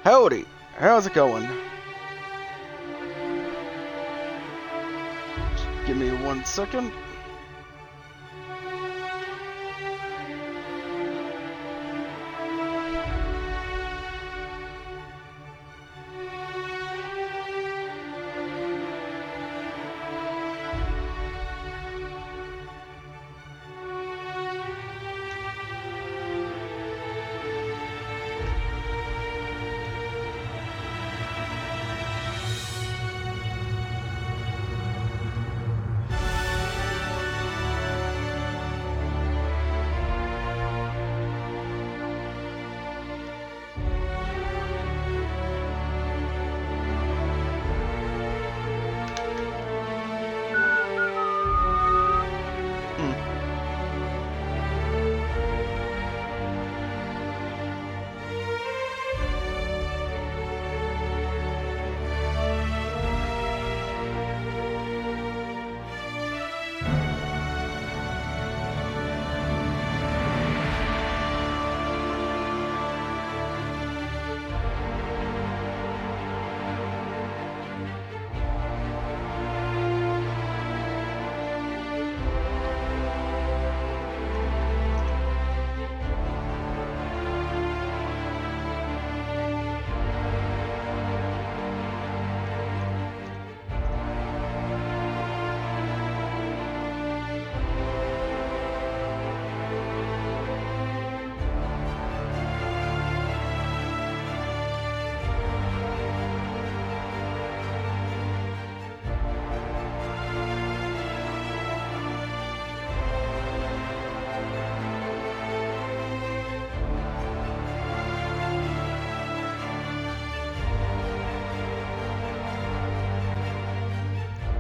Howdy, how's it going? Give me 1 second.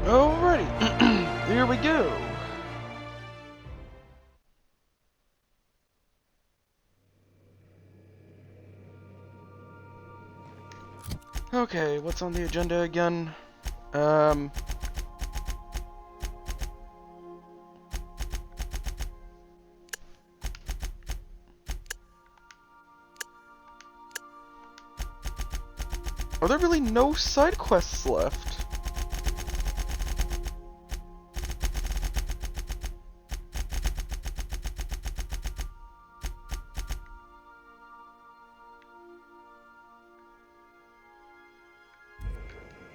Alrighty, here we go. Okay, what's on the agenda again? Are there really no side quests left?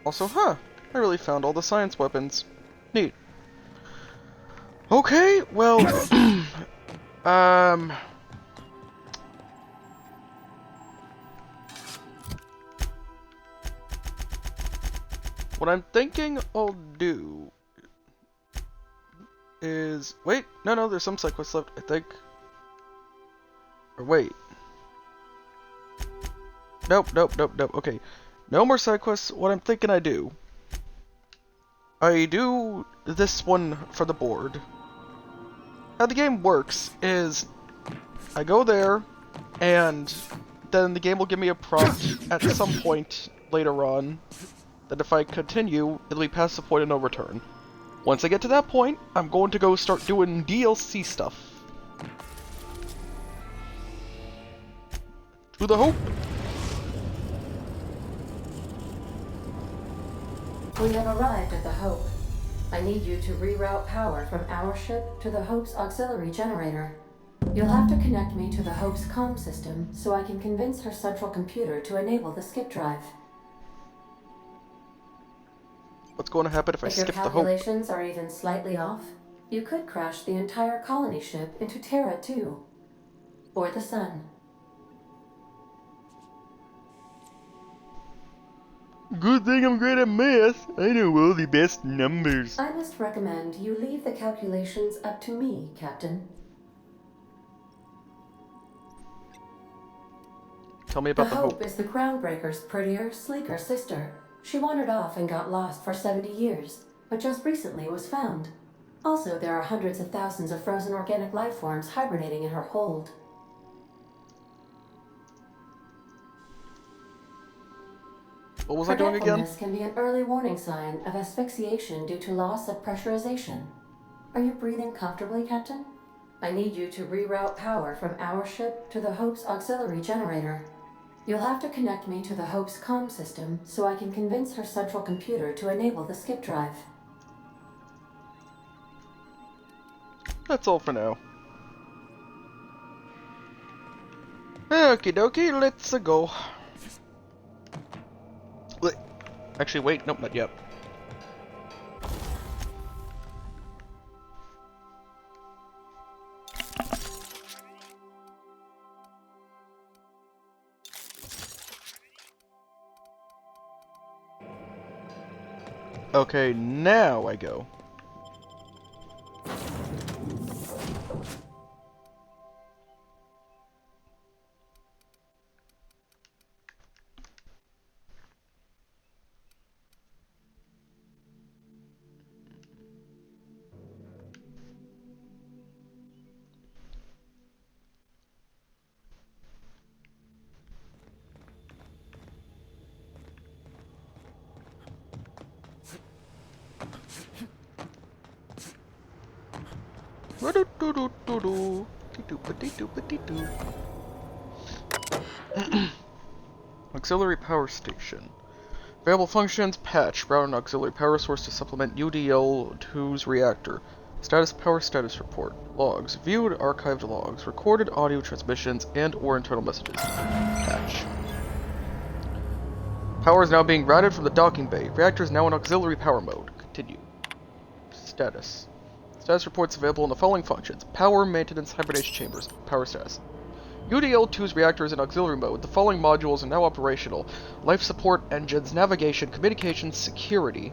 Also, I really found all the science weapons. Neat. Okay, well, what I'm thinking I'll do is, wait, no, there's some side quests left, I think. Or wait. Nope, okay. No more side quests. What I'm thinking I do this one for the board. How the game works is I go there, and then the game will give me a prompt at some point later on that if I continue, it'll be past the point of no return. Once I get to that point, I'm going to go start doing DLC stuff. To the Hope! We have arrived at the Hope. I need you to reroute power from our ship to the Hope's auxiliary generator. You'll have to connect me to the Hope's comm system so I can convince her central computer to enable the skip drive. What's going to happen if I skip the Hope? If your calculations are even slightly off, you could crash the entire colony ship into Terra 2. Or the Sun. Good thing I'm great at math. I know all the best numbers. I must recommend you leave the calculations up to me, Captain. Tell me about the Hope. The Hope is the Groundbreaker's prettier, sleeker sister. She wandered off and got lost for 70 years, but just recently was found. Also, there are hundreds of thousands of frozen organic life forms hibernating in her hold. What was I doing again? Forgetfulness can be an early warning sign of asphyxiation due to loss of pressurization. Are you breathing comfortably, Captain? I need you to reroute power from our ship to the Hope's auxiliary generator. You'll have to connect me to the Hope's comm system so I can convince her central computer to enable the skip drive. That's all for now. Okie dokie, let's go. Actually, wait, nope, not yet. Okay, now I go. Auxiliary power station. Available functions: patch, route an auxiliary power source to supplement UDL-2's reactor. Power status report. Logs. Viewed archived logs. Recorded audio transmissions and/or internal messages. Patch. Power is now being routed from the docking bay. Reactor is now in auxiliary power mode. Continue. Status. Status reports available in the following functions: power, maintenance, hibernation chambers. Power status. UDL-2's reactor is in auxiliary mode. The following modules are now operational: life support engines, navigation, communications, security.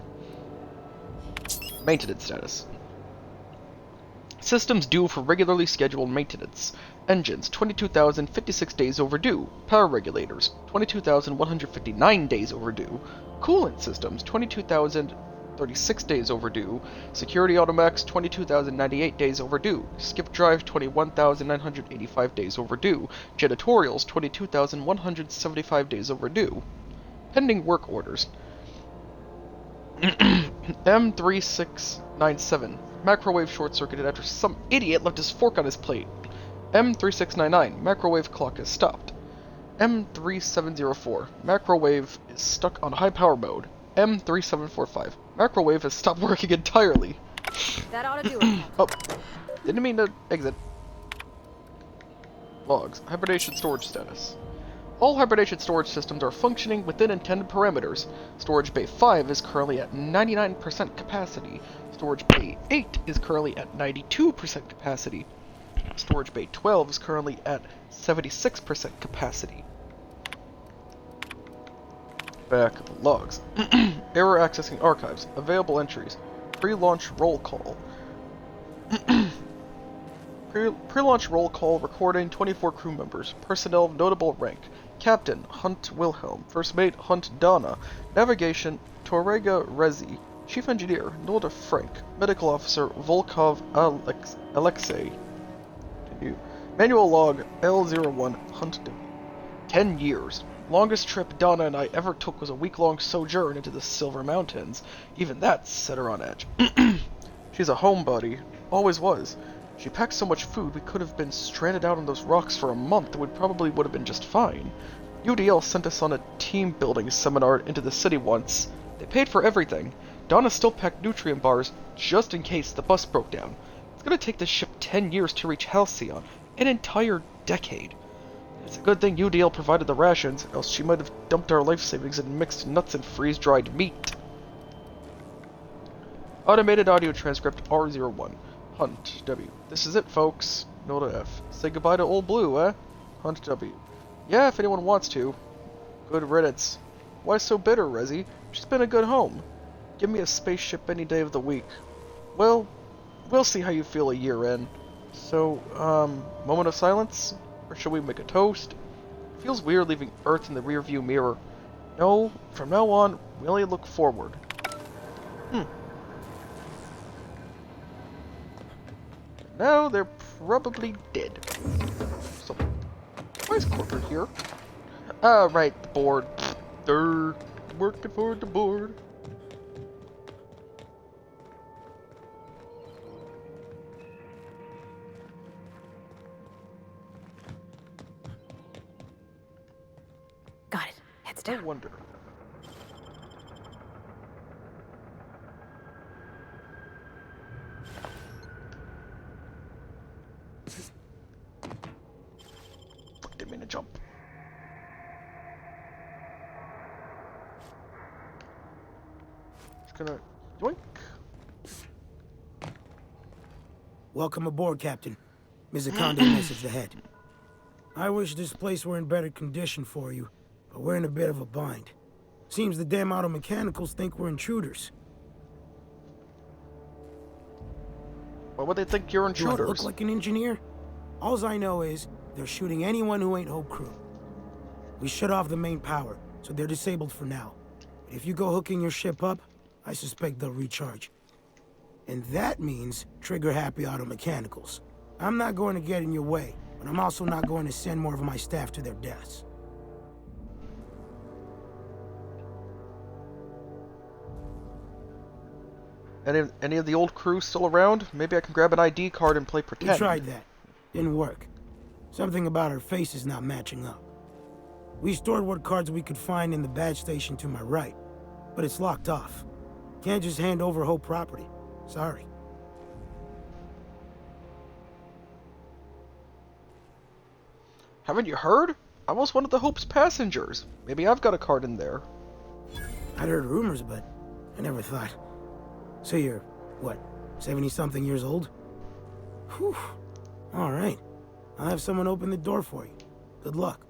Maintenance status. Systems due for regularly scheduled maintenance. Engines, 22,056 days overdue. Power regulators, 22,159 days overdue. Coolant systems, 22,036 days overdue. Security automechs, 22,098 days overdue. Skip drive, 21,985 days overdue. Janitorials, 22,175 days overdue. Pending work orders. M3697. Macrowave short-circuited after some idiot left his fork on his plate. M3699. Macrowave clock is stopped. M3704. Macrowave is stuck on high power mode. M3745. Macrowave has stopped working entirely. That ought to do it. Oh, didn't mean to exit. Logs. Hibernation storage status. All hibernation storage systems are functioning within intended parameters. Storage Bay 5 is currently at 99% capacity. Storage Bay 8 is currently at 92% capacity. Storage Bay 12 is currently at 76% capacity. Back logs. Error accessing archives. Available entries. Pre-launch roll call. Pre-launch roll call recording 24 crew members. Personnel of notable rank. Captain, Hunt Wilhelm. First Mate, Hunt Donna. Navigation, Torrega Rezi. Chief Engineer, Nolda Frank. Medical Officer, Volkov Alexei. Continue. Manual log, L01, Hunt W. 10 years. Longest trip Donna and I ever took was a week-long sojourn into the Silver Mountains. Even that set her on edge. She's a homebody. Always was. She packed so much food we could have been stranded out on those rocks for a month and probably would have been just fine. UDL sent us on a team-building seminar into the city once. They paid for everything. Donna still packed nutrient bars just in case the bus broke down. It's gonna take this ship 10 years to reach Halcyon. An entire decade. It's a good thing UDL provided the rations, else she might have dumped our life savings and mixed nuts and freeze-dried meat. Automated audio transcript R01. Hunt W. This is it, folks. Nota F. Say goodbye to Old Blue, eh? Hunt W. Yeah, if anyone wants to. Good riddance. Why so bitter, Rezi? She's been a good home. Give me a spaceship any day of the week. Well, we'll see how you feel a year in. So, moment of silence? Or shall we make a toast? It feels weird leaving Earth in the rearview mirror. No, from now on, we only look forward. Now they're probably dead. So, why is Corporate here? Right, the board. They're working for the board. I wonder. Didn't mean to jump. Just gonna yoink. Welcome aboard, Captain. Ms. Akande messaged ahead. I wish this place were in better condition for you, but we're in a bit of a bind. Seems the damn auto mechanicals think we're intruders. Why would they think you're Do I intruders? look like an engineer? Alls I know is they're shooting anyone who ain't Hope Crew. We shut off the main power, so they're disabled for now. But if you go hooking your ship up, I suspect they'll recharge. And that means trigger-happy auto mechanicals. I'm not going to get in your way, but I'm also not going to send more of my staff to their deaths. Any of the old crew still around? Maybe I can grab an ID card and play pretend. We tried that. Didn't work. Something about our faces not matching up. We stored what cards we could find in the badge station to my right, but it's locked off. Can't just hand over Hope property. Sorry. Haven't you heard? I was one of the Hope's passengers. Maybe I've got a card in there. I'd heard rumors, but I never thought. So you're, what, 70-something years old? Whew. All right. I'll have someone open the door for you. Good luck.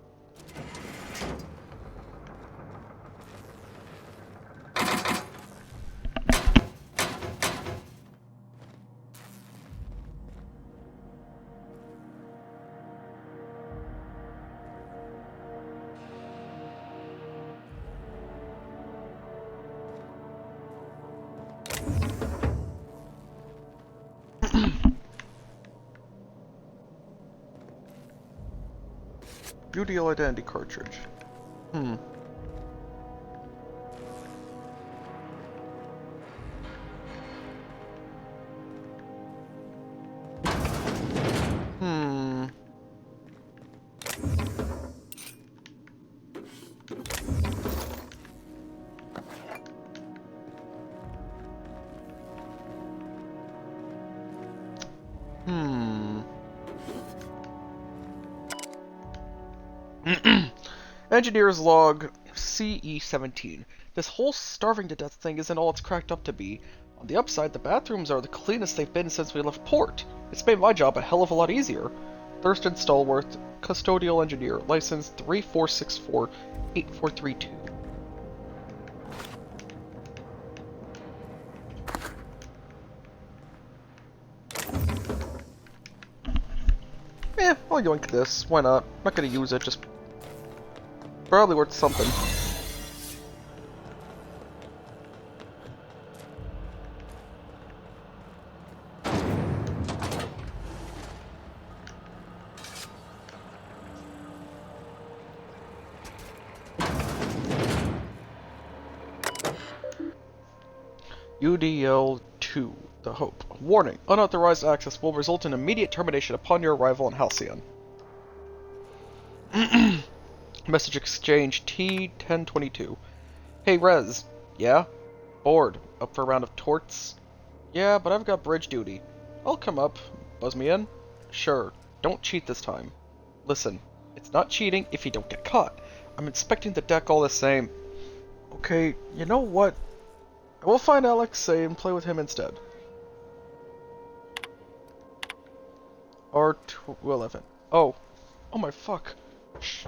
UDL identity cartridge. Engineer's log CE17. This whole starving to death thing isn't all it's cracked up to be. On the upside, the bathrooms are the cleanest they've been since we left port. It's made my job a hell of a lot easier. Thurston Stallworth, Custodial Engineer, license 3464-8432. I'll yoink this. Why not? I'm not gonna use it, just probably worth something. UDL-2, the Hope. Warning, unauthorized access will result in immediate termination upon your arrival in Halcyon. Message exchange T1022. Hey Rez. Yeah? Bored. Up for a round of torts? Yeah, but I've got bridge duty. I'll come up. Buzz me in? Sure. Don't cheat this time. Listen, it's not cheating if you don't get caught. I'm inspecting the deck all the same. Okay, you know what? I will find Alexei and play with him instead. R211. Oh. Oh my fuck. Shh.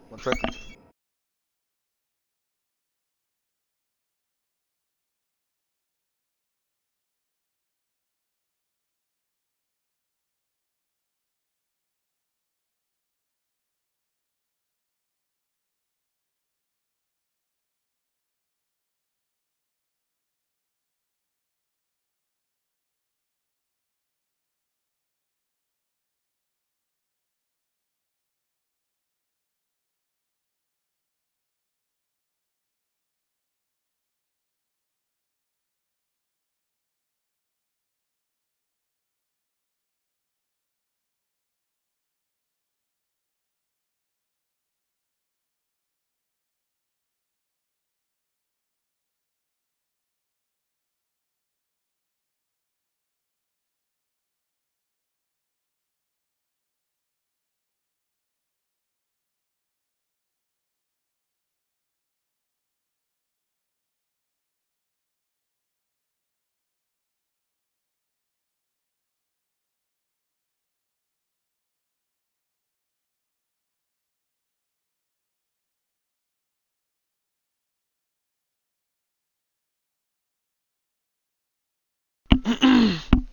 1 second.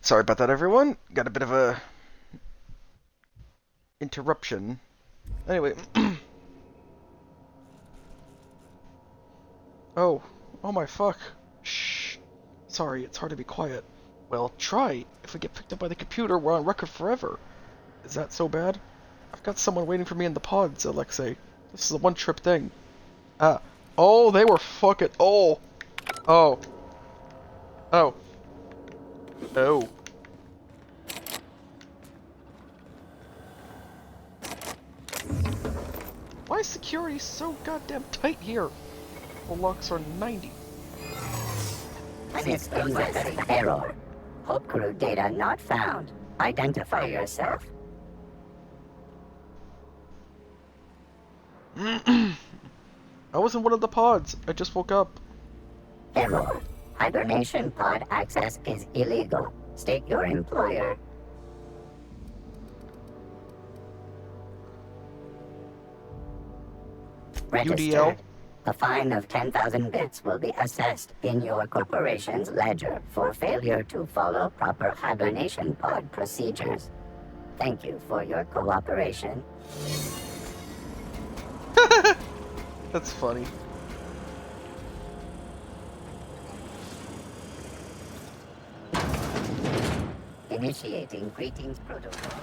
Sorry about that, everyone. Got a bit of a interruption. Anyway. Oh my fuck. Shh. Sorry, it's hard to be quiet. Well, try. If we get picked up by the computer, we're on record forever. Is that so bad? I've got someone waiting for me in the pods, Alexei. This is a one-trip thing. Oh, they were fucking... Oh. Oh. Oh. Oh. Why is security so goddamn tight here? The locks are 90. System message error. Hope crew data not found. Identify yourself. I was in one of the pods. I just woke up. Error. Hibernation pod access is illegal. State your employer. Register. UDL? A fine of 10,000 bits will be assessed in your corporation's ledger for failure to follow proper hibernation pod procedures. Thank you for your cooperation. That's funny. Initiating greetings protocol.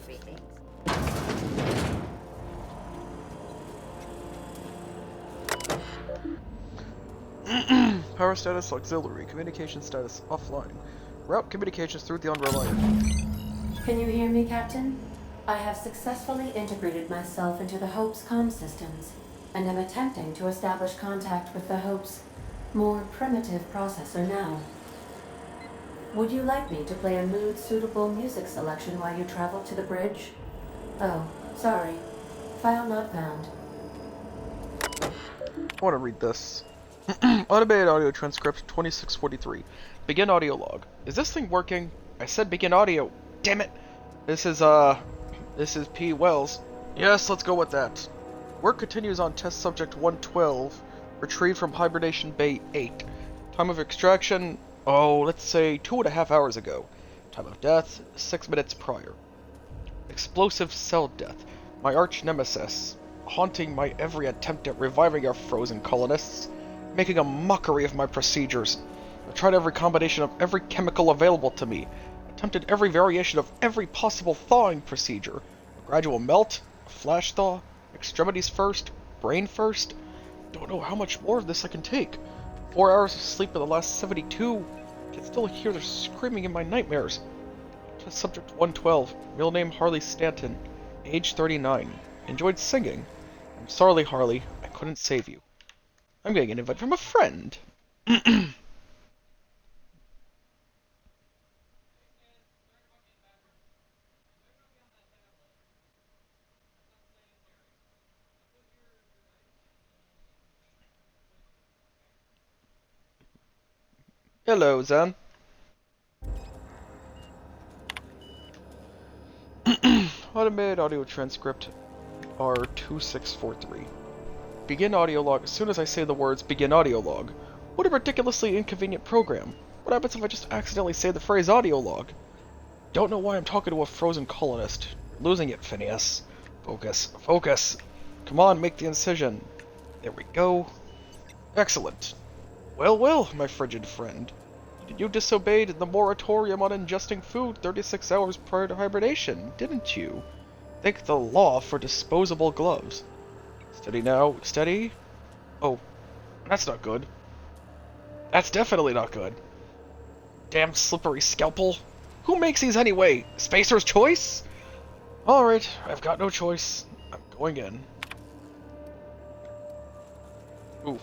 Greetings. Power status auxiliary. Communication status offline. Route communications through the unreliable. Can you hear me, Captain? I have successfully integrated myself into the Hope's comm systems, and am attempting to establish contact with the Hope's more primitive processor now. Would you like me to play a mood-suitable music selection while you travel to the bridge? Oh, sorry. File not found. I want to read this. Automated audio transcript 2643. Begin audio log. Is this thing working? I said begin audio. Damn it. This is P. Wells. Yes, let's go with that. Work continues on test subject 112, retrieved from hibernation bay 8. Time of extraction, let's say 2.5 hours ago. Time of death, 6 minutes prior. Explosive cell death, my arch nemesis, haunting my every attempt at reviving our frozen colonists, making a mockery of my procedures. I tried every combination of every chemical available to me, attempted every variation of every possible thawing procedure. A gradual melt, a flash thaw, extremities first, brain first. Don't know how much more of this I can take. 4 hours of sleep in the last 72. I can still hear their screaming in my nightmares. Test subject 112, middle name Harley Stanton, age 39. Enjoyed singing. I'm sorry, Harley, I couldn't save you. I'm getting an invite from a friend. Hello, Zan. Automated audio transcript R2643. Begin audio log as soon as I say the words begin audio log. What a ridiculously inconvenient program. What happens if I just accidentally say the phrase audio log? Don't know why I'm talking to a frozen colonist. You're losing it, Phineas. Focus, focus. Come on, make the incision. There we go. Excellent. Well, well, my frigid friend. You disobeyed the moratorium on ingesting food 36 hours prior to hibernation, didn't you? Thank the law for disposable gloves. Steady now, steady. Oh, that's not good. That's definitely not good. Damn slippery scalpel. Who makes these anyway? Spacer's Choice? Alright, I've got no choice. I'm going in. Oof.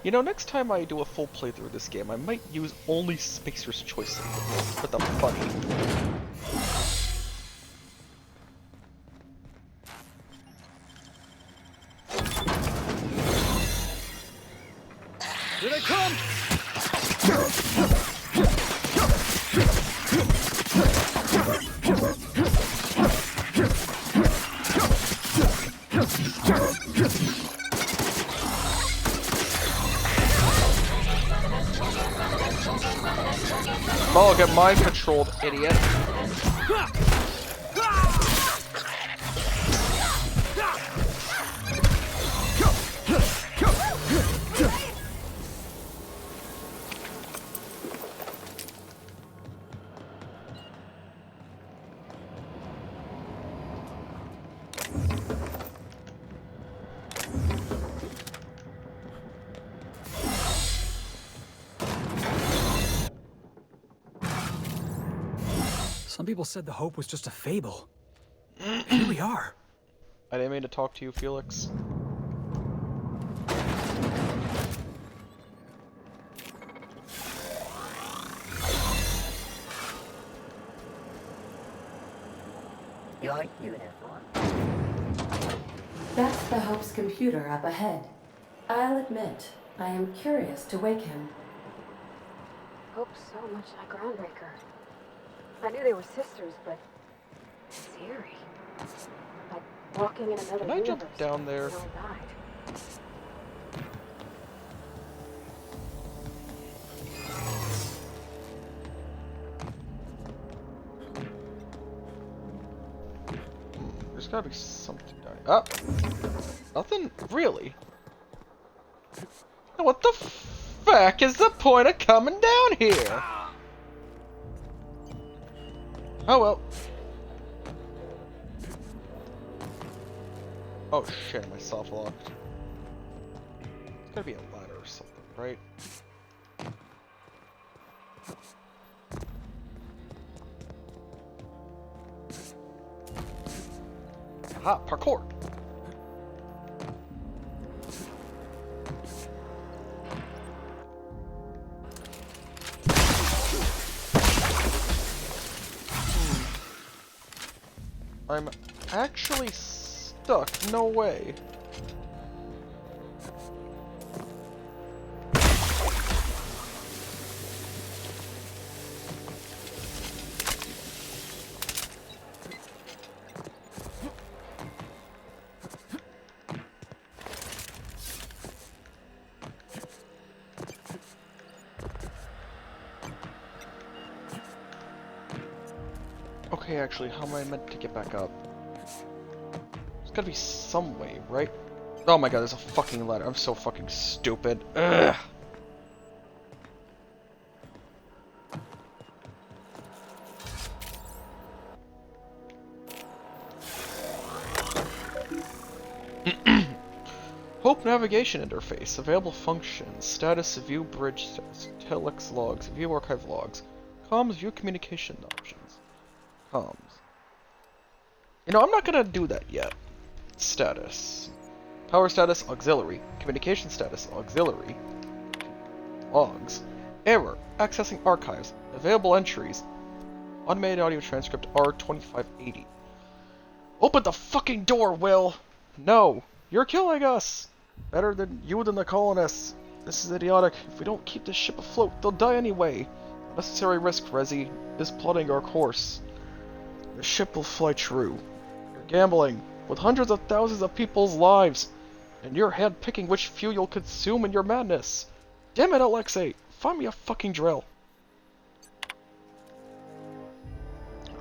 You know, next time I do a full playthrough of this game, I might use only Spacer's Choice for the funny. Here they come! Oh, get mind controlled, idiot. Some people said the Hope was just a fable. Here we are. I didn't mean to talk to you, Felix. Your uniform. That's the Hope's computer up ahead. I'll admit, I am curious to wake him. Hope's so much like Groundbreaker. I knew they were sisters, but it's eerie. Like walking in another Can I universe. jump down there? No one died. There's gotta be something down here. Ah! Nothing? Really? What the fuck is the point of coming down here? Oh well. Oh shit, am I soft locked? It's gotta be a ladder or something, right? Aha, parkour! I'm actually stuck. No way. Okay, actually, how am I meant to get back up? There's gotta be some way, right? Oh my god, there's a fucking ladder. I'm so fucking stupid. Ugh. Hope navigation interface. Available functions. Status, view bridge status, telex logs, view archive logs. Comms, view communication options. Comms. You know, I'm not gonna do that yet. Status. Power status, auxiliary. Communication status, auxiliary. Logs. Error. Accessing archives. Available entries. Automated audio transcript R2580. Open the fucking door, Will! No! You're killing us! Better than you than the colonists. This is idiotic. If we don't keep this ship afloat, they'll die anyway. Unnecessary risk, Resi, is plotting our course. The ship will fly true. You're gambling with hundreds of thousands of people's lives, and you're handpicking which fuel you'll consume in your madness. Damn it, Alexei! Find me a fucking drill.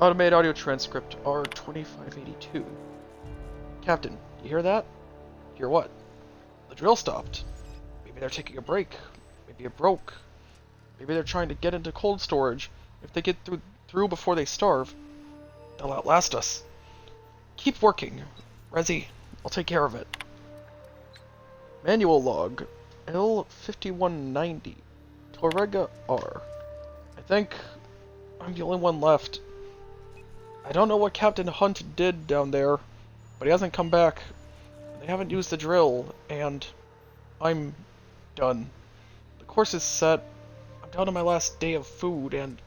Automated audio transcript R2582. Captain, you hear that? Hear what? The drill stopped. Maybe they're taking a break. Maybe it broke. Maybe they're trying to get into cold storage. If they get through before they starve, they'll outlast us. Keep working. Resi, I'll take care of it. Manual log. L5190. Torrega R. I think I'm the only one left. I don't know what Captain Hunt did down there, but he hasn't come back. They haven't used the drill, and I'm done. The course is set. I'm down to my last day of food, and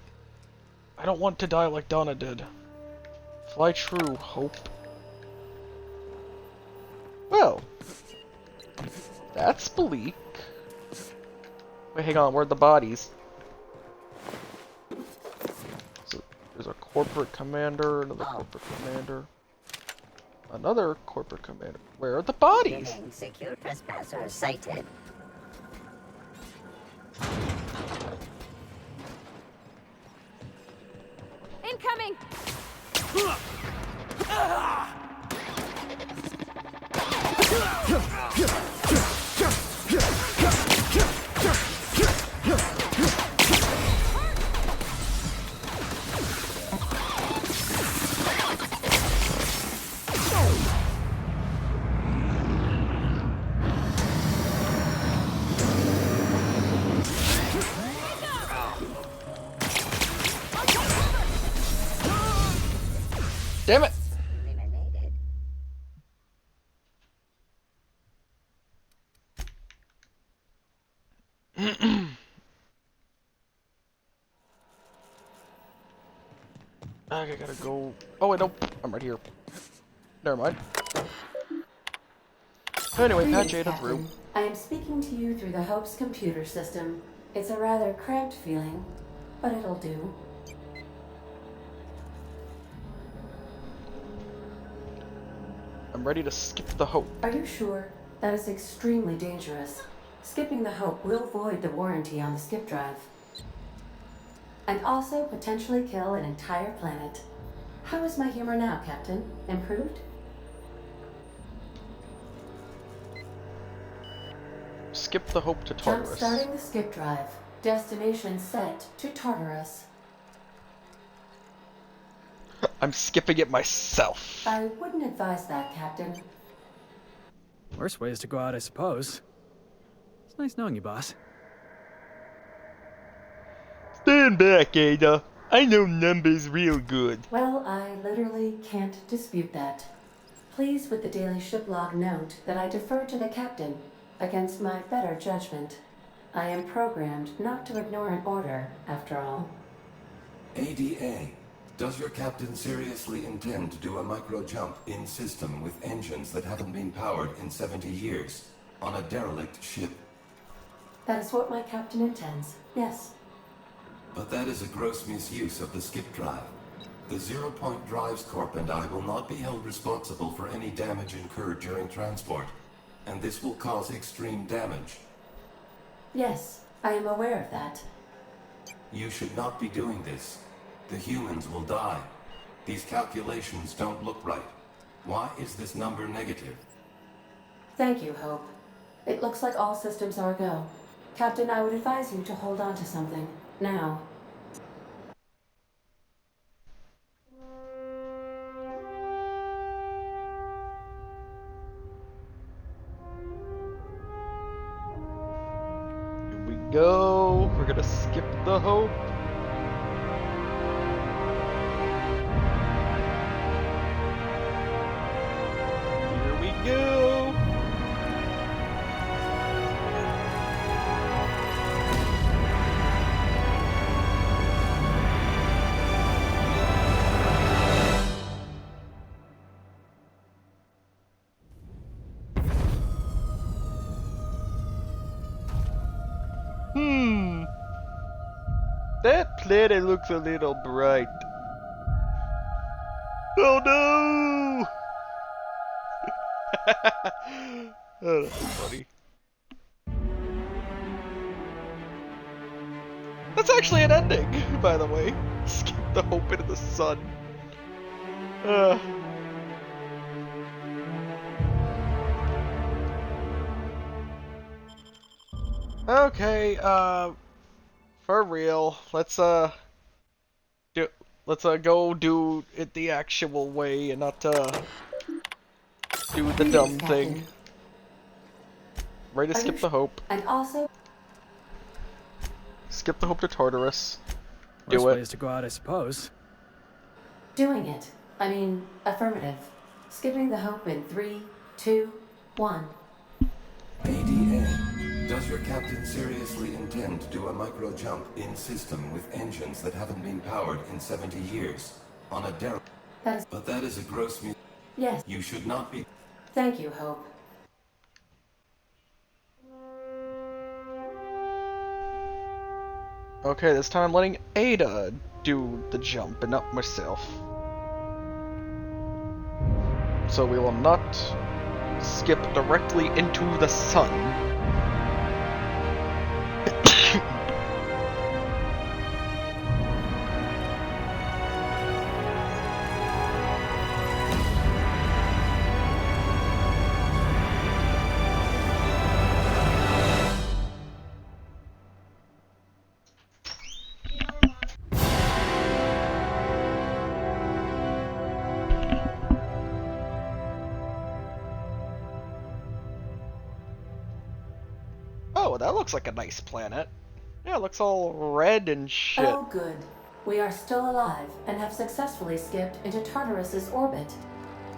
I don't want to die like Donna did. Fly true, Hope. Well, that's bleak. Wait, hang on, where are the bodies? So, there's a corporate commander, another corporate commander, another corporate commander. Where are the bodies? Beginning secure trespasser sighted. Incoming! Damn it! Eliminated. I gotta go. Oh wait, no, I'm right here. Never mind. Anyway, patch Greetings, Ada through. Captain. I am speaking to you through the Hope's computer system. It's a rather cramped feeling, but it'll do. I'm ready to skip the Hope. Are you sure? That is extremely dangerous. Skipping the Hope will void the warranty on the skip drive. And also potentially kill an entire planet. How is my humor now, Captain? Improved? Skip the Hope to Jump Tartarus. starting the skip drive. Destination set to Tartarus. I'm skipping it myself. I wouldn't advise that, Captain. Worst ways to go out, I suppose. It's nice knowing you, boss. Stand back, Ada. I know numbers real good. Well, I literally can't dispute that. Please with the daily ship log note that I defer to the captain against my better judgment. I am programmed not to ignore an order, after all. ADA, does your captain seriously intend to do a micro jump in system with engines that haven't been powered in 70 years on a derelict ship? That is what my captain intends, yes. But that is a gross misuse of the skip drive. The Zero Point Drives Corp and I will not be held responsible for any damage incurred during transport, and this will cause extreme damage. Yes, I am aware of that. You should not be doing this. The humans will die. These calculations don't look right. Why is this number negative? Thank you, Hope. It looks like all systems are go. Captain, I would advise you to hold on to something. Now. Here we go. We're gonna skip the Hope. Here we go. That planet looks a little bright. Oh no! Oh, that's funny. That's actually an ending, by the way. Skip the Hope into the sun. Okay, for real, let's go do it the actual way and not do the dumb thing. Ready to skip the Hope. And also, Skip the Hope to Tartarus. Worst Do it. ways to go out, I suppose. doing it. I mean, affirmative. Skipping the Hope in 3, 2, 1. ADA, does your captain seriously intend to do a micro jump in system with engines that haven't been powered in 70 years on a derelict? That is, But that is a gross yes. You should not be. Thank you, Hope. Okay, this time I'm letting Ada do the jump and not myself. So we will not skip directly into the sun. that looks like a nice planet. Yeah, it looks all red and shit. Oh, good. We are still alive and have successfully skipped into Tartarus's orbit.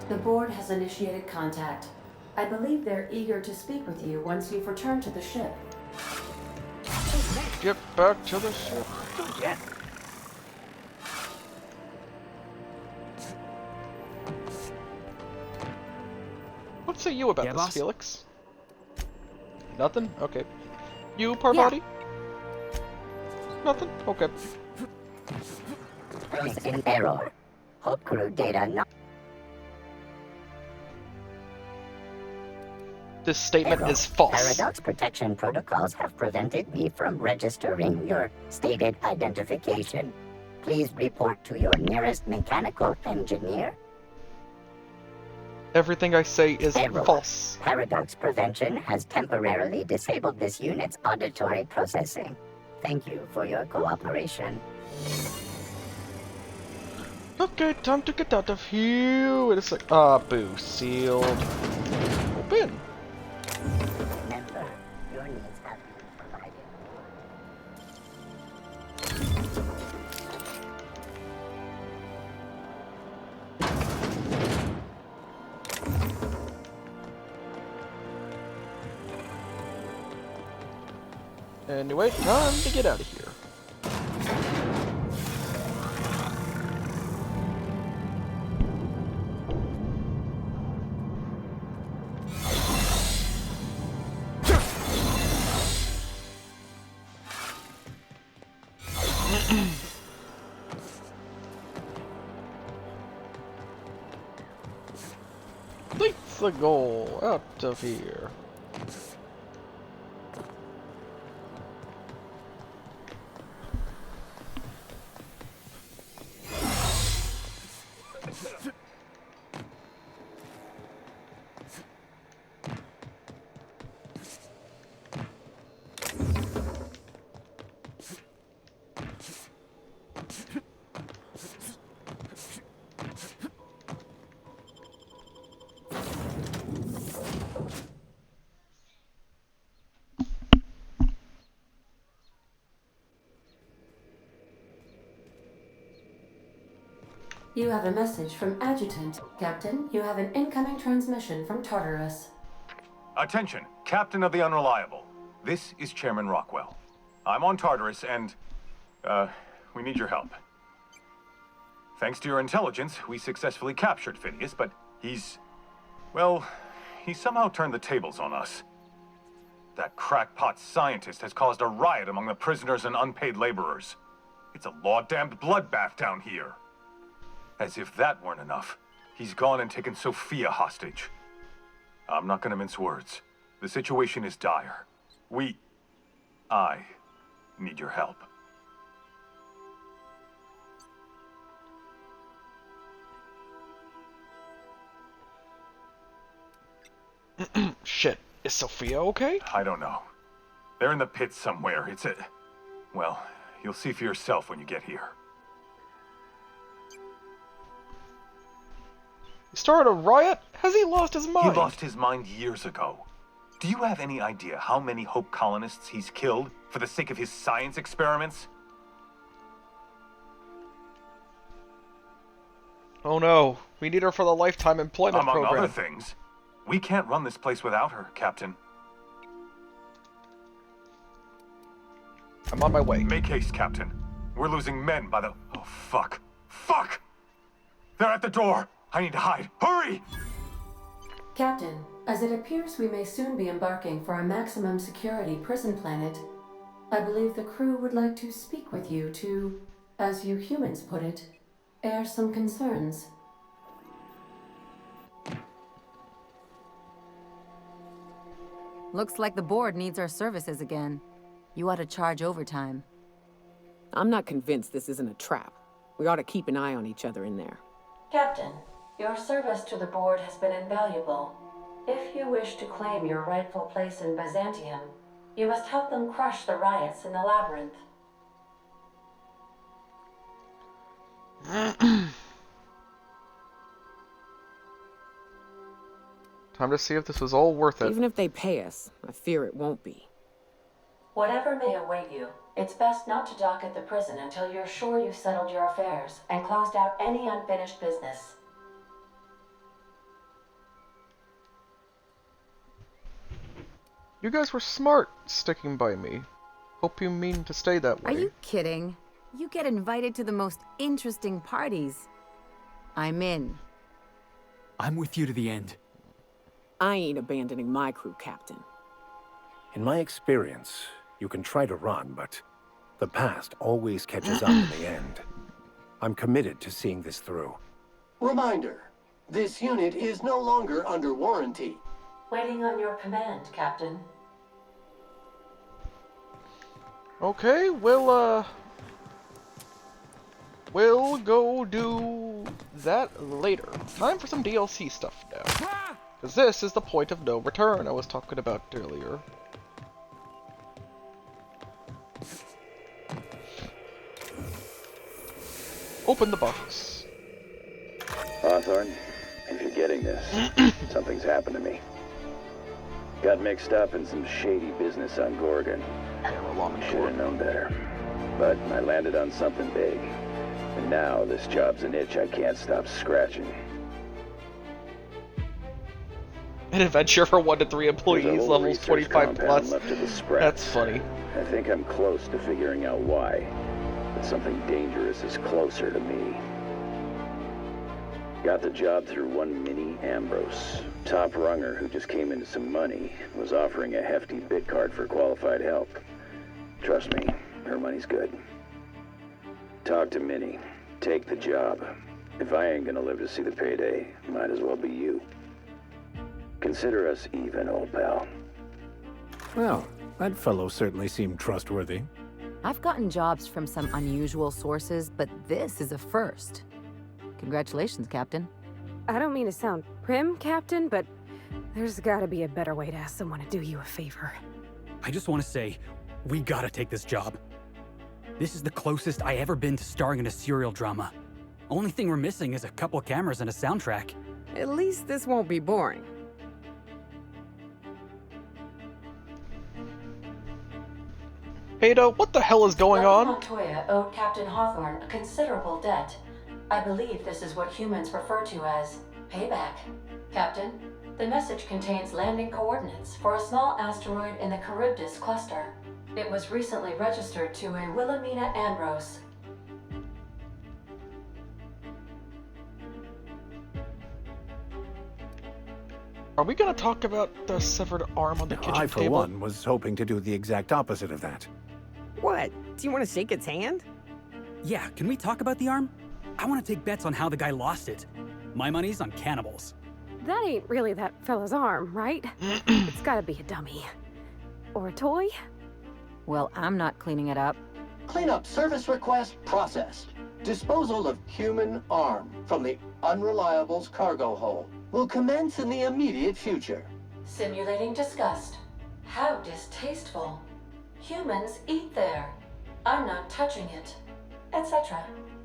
The board has initiated contact. I believe they're eager to speak with you once you've returned to the ship. Get back to the ship. Yeah. What say you about Yeah, this, boss? Felix? Nothing? Okay. You, Parvati? Nothing? Okay. Is in error. Hope crew data not This statement error. is false. Paradox protection protocols have prevented me from registering your stated identification. Please report to your nearest mechanical engineer. Everything I say is Error. false. Paradox prevention has temporarily disabled this unit's auditory processing. Thank you for your cooperation. Okay, time to get out of here. Wait a sec. Boo. Sealed. Open. Remember, your needs have been provided. Anyway, time to get out of here. That's the goal. Out of here. You have a message from Adjutant. Captain, you have an incoming transmission from Tartarus. Attention, Captain of the Unreliable. This is Chairman Rockwell. I'm on Tartarus and, we need your help. Thanks to your intelligence, we successfully captured Phineas, but he's somehow turned the tables on us. That crackpot scientist has caused a riot among the prisoners and unpaid laborers. It's a law-damned bloodbath down here. As if that weren't enough, he's gone and taken Sophia hostage. I'm not gonna mince words. The situation is dire. I need your help. Shit. Is Sophia okay? I don't know. They're in the pits somewhere. Well, you'll see for yourself when you get here. He started a riot? Has he lost his mind? He lost his mind years ago. Do you have any idea how many Hope colonists he's killed for the sake of his science experiments? Oh no. We need her for the lifetime employment Among program. other things. We can't run this place without her, Captain. I'm on my way. Make haste, Captain. We're losing men by the... Oh, fuck. Fuck! They're at the door! I need to hide. Hurry! Captain, as it appears we may soon be embarking for a maximum security prison planet, I believe the crew would like to speak with you to, as you humans put it, air some concerns. Looks like the board needs our services again. You ought to charge overtime. I'm not convinced this isn't a trap. We ought to keep an eye on each other in there. Captain, your service to the board has been invaluable. If you wish to claim your rightful place in Byzantium, you must help them crush the riots in the labyrinth. Time to see if this was all worth it. Even if they pay us, I fear it won't be. Whatever may await you, it's best not to dock at the prison until you're sure you've settled your affairs and closed out any unfinished business. You guys were smart sticking by me. Hope you mean to stay that way. Are you kidding? You get invited to the most interesting parties. I'm in. I'm with you to the end. I ain't abandoning my crew, Captain. In my experience, you can try to run, but the past always catches up in the end. I'm committed to seeing this through. Reminder, this unit is no longer under warranty. Waiting on your command, Captain. Okay, we'll go do that later. Time for some DLC stuff now. Because this is the point of no return I was talking about earlier. Open the box. Hawthorne, if you're getting this, something's happened to me. Got mixed up in some shady business on Gorgon. Should have known better. But I landed on something big. And now this job's an itch I can't stop scratching. An adventure for 1 to 3 employees, There's a whole levels research 25 compound plus. left to the scratch. That's funny. I think I'm close to figuring out why. But something dangerous is closer to me. Got the job through one Minnie Ambrose. Top runger who just came into some money, was offering a hefty bid card for qualified help. Trust me, her money's good. Talk to Minnie. Take the job. If I ain't gonna live to see the payday, might as well be you. Consider us even, old pal. Well, that fellow certainly seemed trustworthy. I've gotten jobs from some unusual sources, but this is a first. Congratulations, Captain. I don't mean to sound prim, Captain, but there's gotta be a better way to ask someone to do you a favor. I just want to say, we gotta take this job. This is the closest I ever been to starring in a serial drama. Only thing we're missing is a couple of cameras and a soundtrack. At least this won't be boring. Ada, what the hell is going on? Montoya owed Captain Hawthorne a considerable debt. I believe this is what humans refer to as payback. Captain, the message contains landing coordinates for a small asteroid in the Charybdis cluster. It was recently registered to a Wilhelmina Ambrose. Are we gonna talk about the severed arm on the kitchen I, for table? one, was hoping to do the exact opposite of that. What? Do you want to shake its hand? Yeah, can we talk about the arm? I want to take bets on how the guy lost it. My money's on cannibals. That ain't really that fella's arm, right? It's gotta be a dummy. Or a toy? Well, I'm not cleaning it up. Cleanup service request processed. Disposal of human arm from the Unreliable's cargo hold will commence in the immediate future. Simulating disgust. How distasteful. Humans eat there. I'm not touching it. Etc.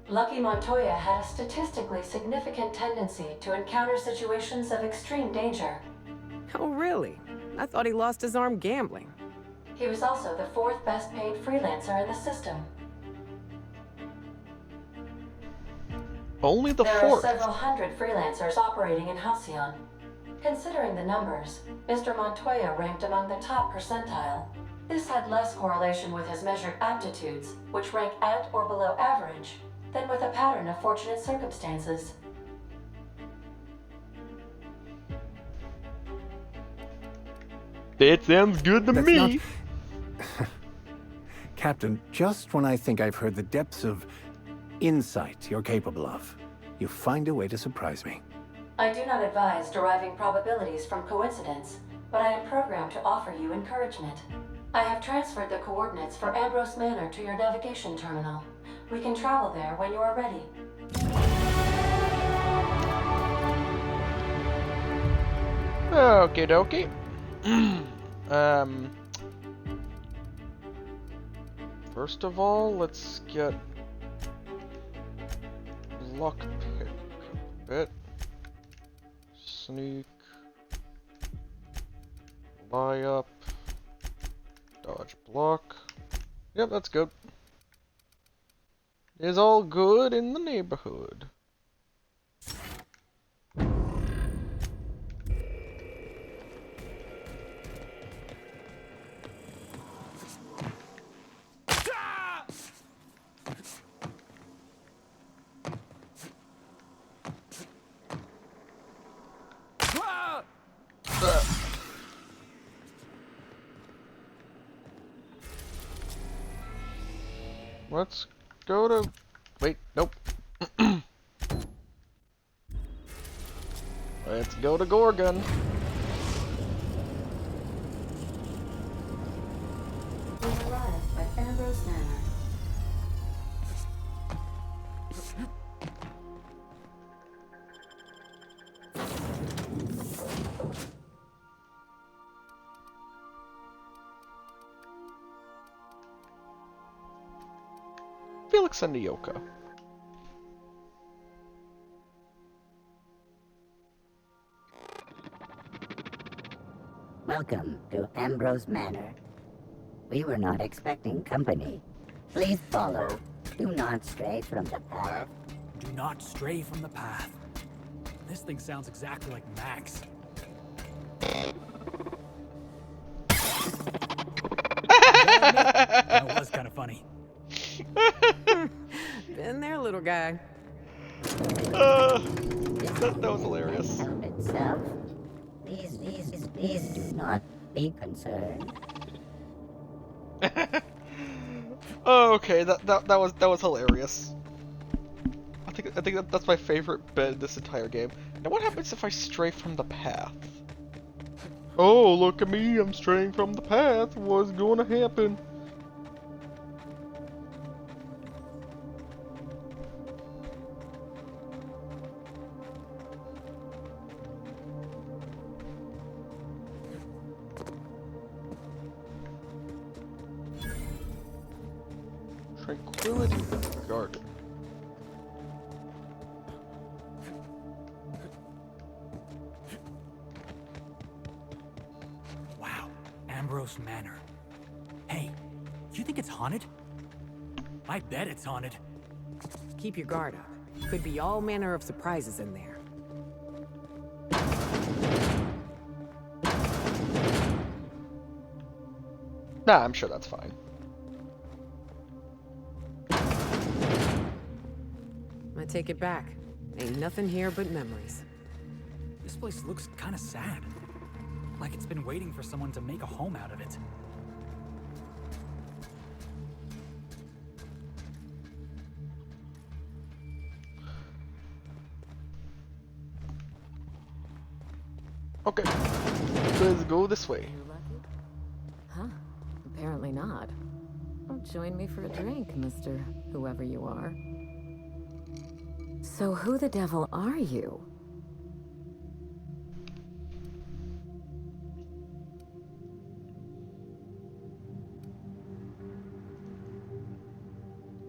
Lucky Montoya had a statistically significant tendency to encounter situations of extreme danger. Oh, really? I thought he lost his arm gambling. He was also the 4th best paid freelancer in the system. Only the There 4th. are several hundred freelancers operating in Halcyon. Considering the numbers, Mr. Montoya ranked among the top percentile. This had less correlation with his measured aptitudes, which rank at or below average, than with a pattern of fortunate circumstances. That sounds good to me. Not... Captain, just when I think I've heard the depths of insight you're capable of, you find a way to surprise me. I do not advise deriving probabilities from coincidence, but I am programmed to offer you encouragement. I have transferred the coordinates for Ambrose Manor to your navigation terminal. We can travel there when you are ready. Okay, dokie. First of all, let's get lockpick. Bit. Sneak. Lie up. Dodge block. Yep, that's good. It's all good in the neighborhood. Let's go to... Wait, nope. Let's go to Gorgon. We arrived at Ambrose Manor. Felix and Nyoka. Welcome to Ambrose Manor. We were not expecting company. Please follow. Do not stray from the path. Do not stray from the path. This thing sounds exactly like Max. That was kind of funny. Been there, little guy. That was hilarious. Help itself. Please do not be concerned. Oh, okay, that was hilarious. I think that's my favorite bit in this entire game. Now what happens if I stray from the path? Oh, look at me, I'm straying from the path. What's gonna happen? Tranquility Garden. Wow, Ambrose Manor. Hey, you think it's haunted? I bet it's haunted. Keep your guard up. Could be all manner of surprises in there. Nah, I'm sure that's fine. I take it back. Ain't nothing here but memories. This place looks kind of sad. Like it's been waiting for someone to make a home out of it. Okay, let's go this way. You lucky? Huh? Apparently not. Well, join me for a drink, Mr. Whoever you are. So who the devil are you?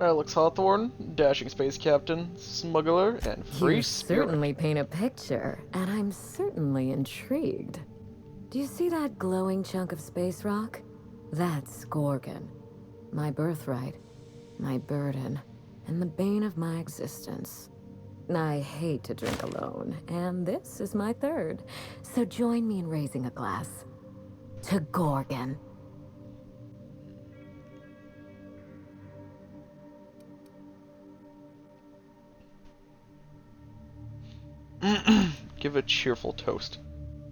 Alex Hawthorne, dashing space captain, smuggler, and free You spirit. certainly paint a picture, and I'm certainly intrigued. Do you see that glowing chunk of space rock? That's Gorgon. My birthright, my burden, and the bane of my existence. I hate to drink alone, and this is my third. So join me in raising a glass. To Gorgon. Give a cheerful toast.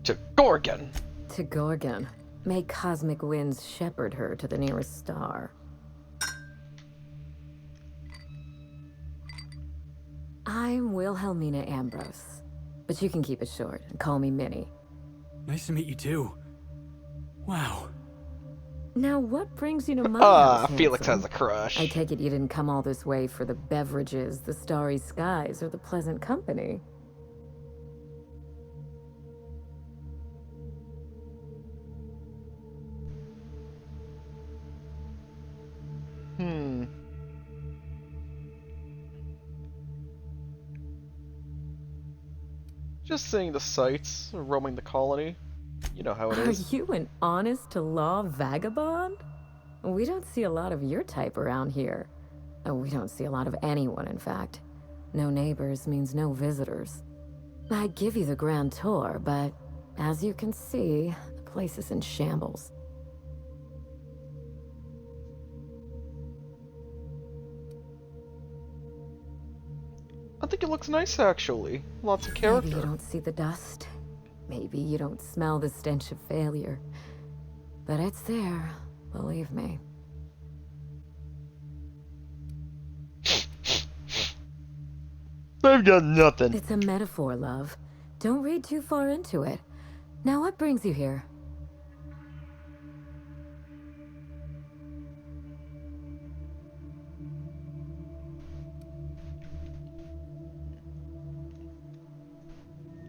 To Gorgon! To Gorgon. May cosmic winds shepherd her to the nearest star. I'm Wilhelmina Ambrose, but you can keep it short and call me Minnie. Nice to meet you too. Wow. Now, what brings you to my house, Felix has handsome? a crush. I take it you didn't come all this way for the beverages, the starry skies, or the pleasant company. Just seeing the sights, roaming the colony. You know how it Are is. you an honest-to-law vagabond? We don't see a lot of your type around here. We don't see a lot of anyone, in fact. No neighbors means no visitors. I'd give you the grand tour, but as you can see, the place is in shambles. I think it looks nice, actually. Lots of character. Maybe you don't see the dust. Maybe you don't smell the stench of failure. But it's there, believe me. I've got nothing. It's a metaphor, love. Don't read too far into it. Now what brings you here?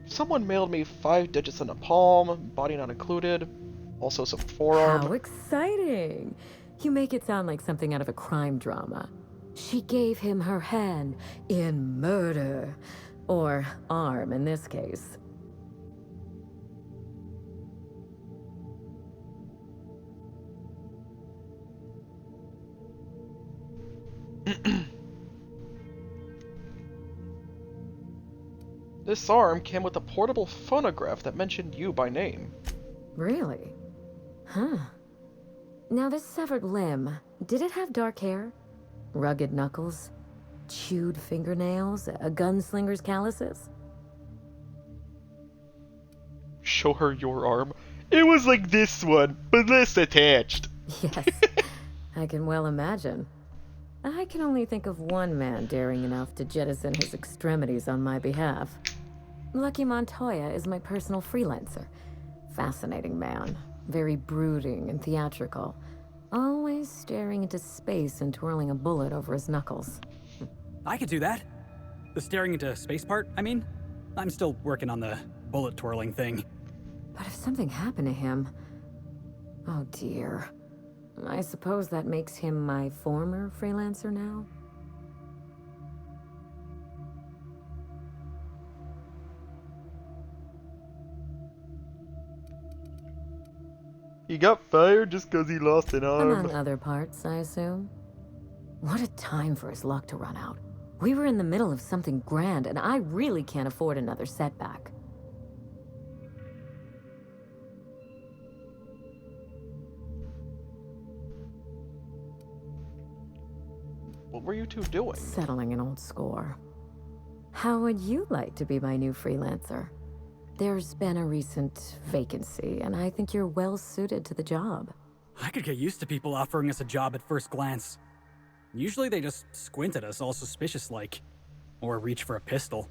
Someone mailed me 5 digits in a palm, body not included, also some forearm. How exciting! You make it sound like something out of a crime drama. She gave him her hand in murder. Or arm, in this case. This arm came with a portable phonograph that mentioned you by name. Really? Huh. Now this severed limb, did it have dark hair? Rugged knuckles? Chewed fingernails? A gunslinger's calluses? Show her your arm. It was like this one, but less attached. Yes, I can well imagine. I can only think of one man daring enough to jettison his extremities on my behalf. Lucky Montoya is my personal freelancer. Fascinating man. Very brooding and theatrical. Always staring into space and twirling a bullet over his knuckles. I could do that. The staring into space part, I mean. I'm still working on the bullet twirling thing. But if something happened to him... Oh dear. I suppose that makes him my former freelancer now? He got fired just because he lost an arm. Among other parts, I assume. What a time for his luck to run out. We were in the middle of something grand, and I really can't afford another setback. What were you two doing? Settling an old score. How would you like to be my new freelancer? There's been a recent vacancy, and I think you're well suited to the job. I could get used to people offering us a job at first glance. Usually they just squint at us all suspicious-like. Or reach for a pistol.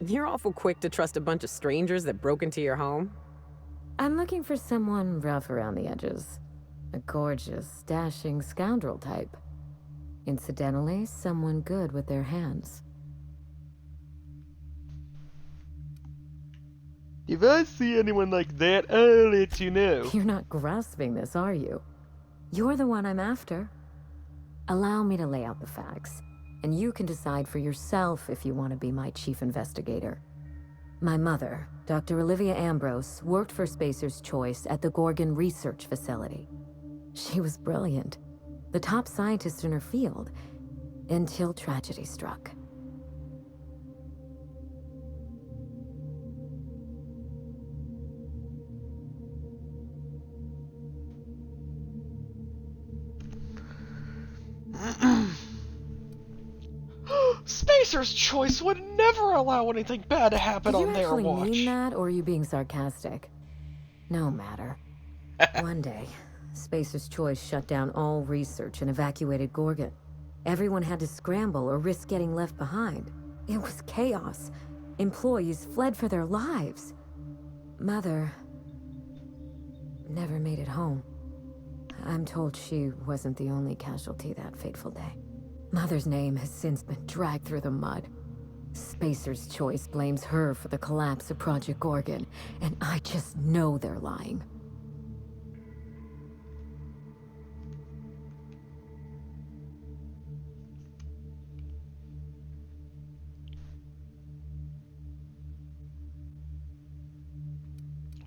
You're awful quick to trust a bunch of strangers that broke into your home. I'm looking for someone rough around the edges. A gorgeous, dashing scoundrel type. Incidentally, someone good with their hands. If I see anyone like that, I'll let you know. You're not grasping this, are you? You're the one I'm after. Allow me to lay out the facts, and you can decide for yourself if you want to be my chief investigator. My mother, Dr. Olivia Ambrose, worked for Spacer's Choice at the Gorgon Research Facility. She was brilliant, the top scientist in her field, until tragedy struck. Spacer's Choice would never allow anything bad to happen on their watch. Do you actually mean that, or are you being sarcastic? No matter. One day, Spacer's Choice shut down all research and evacuated Gorgon. Everyone had to scramble or risk getting left behind. It was chaos. Employees fled for their lives. Mother never made it home. I'm told she wasn't the only casualty that fateful day. Mother's name has since been dragged through the mud. Spacer's Choice blames her for the collapse of Project Gorgon, and I just know they're lying.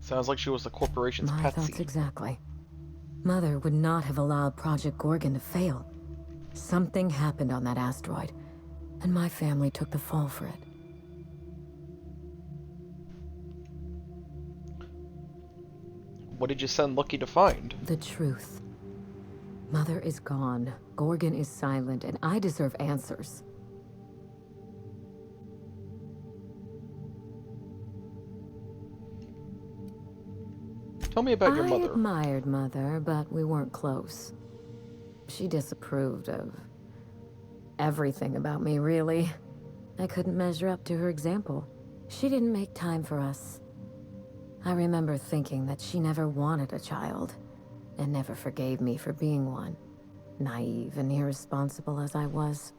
Sounds like she was the corporation's My patsy. thoughts exactly. Mother would not have allowed Project Gorgon to fail. Something happened on that asteroid, and my family took the fall for it. What did you send Lucky to find? The truth. Mother is gone, Gorgon is silent, and I deserve answers. Tell me about your I mother. admired Mother, but we weren't close. She disapproved of everything about me, really. I couldn't measure up to her example. She didn't make time for us. I remember thinking that she never wanted a child, and never forgave me for being one, naive and irresponsible as I was.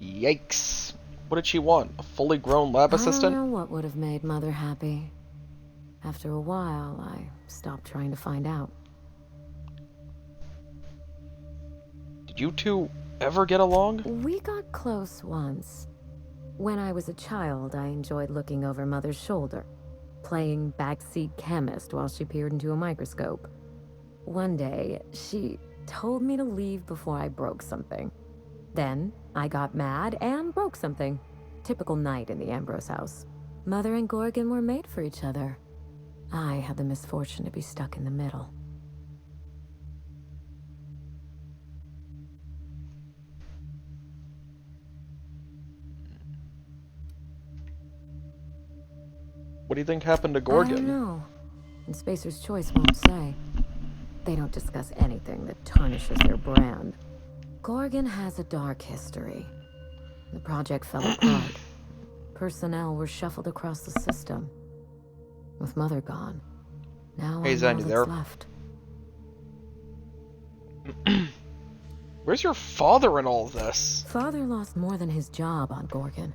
Yikes. What did she want? A fully grown lab I assistant? don't know what would have made Mother happy. After a while, I stopped trying to find out. Did you two ever get along? We got close once. When I was a child, I enjoyed looking over Mother's shoulder, playing backseat chemist while she peered into a microscope. One day, she told me to leave before I broke something. Then, I got mad and broke something. Typical night in the Ambrose house. Mother and Gorgon were made for each other. I had the misfortune to be stuck in the middle. What do you think happened to I Gorgon? don't know. And Spacer's Choice won't say. They don't discuss anything that tarnishes their brand. Gorgon has a dark history. The project fell apart. Personnel were shuffled across the system. With Mother gone, now Hey, I'm Zen, all you that's there? left. Where's your father in all this? Father lost more than his job on Gorgon.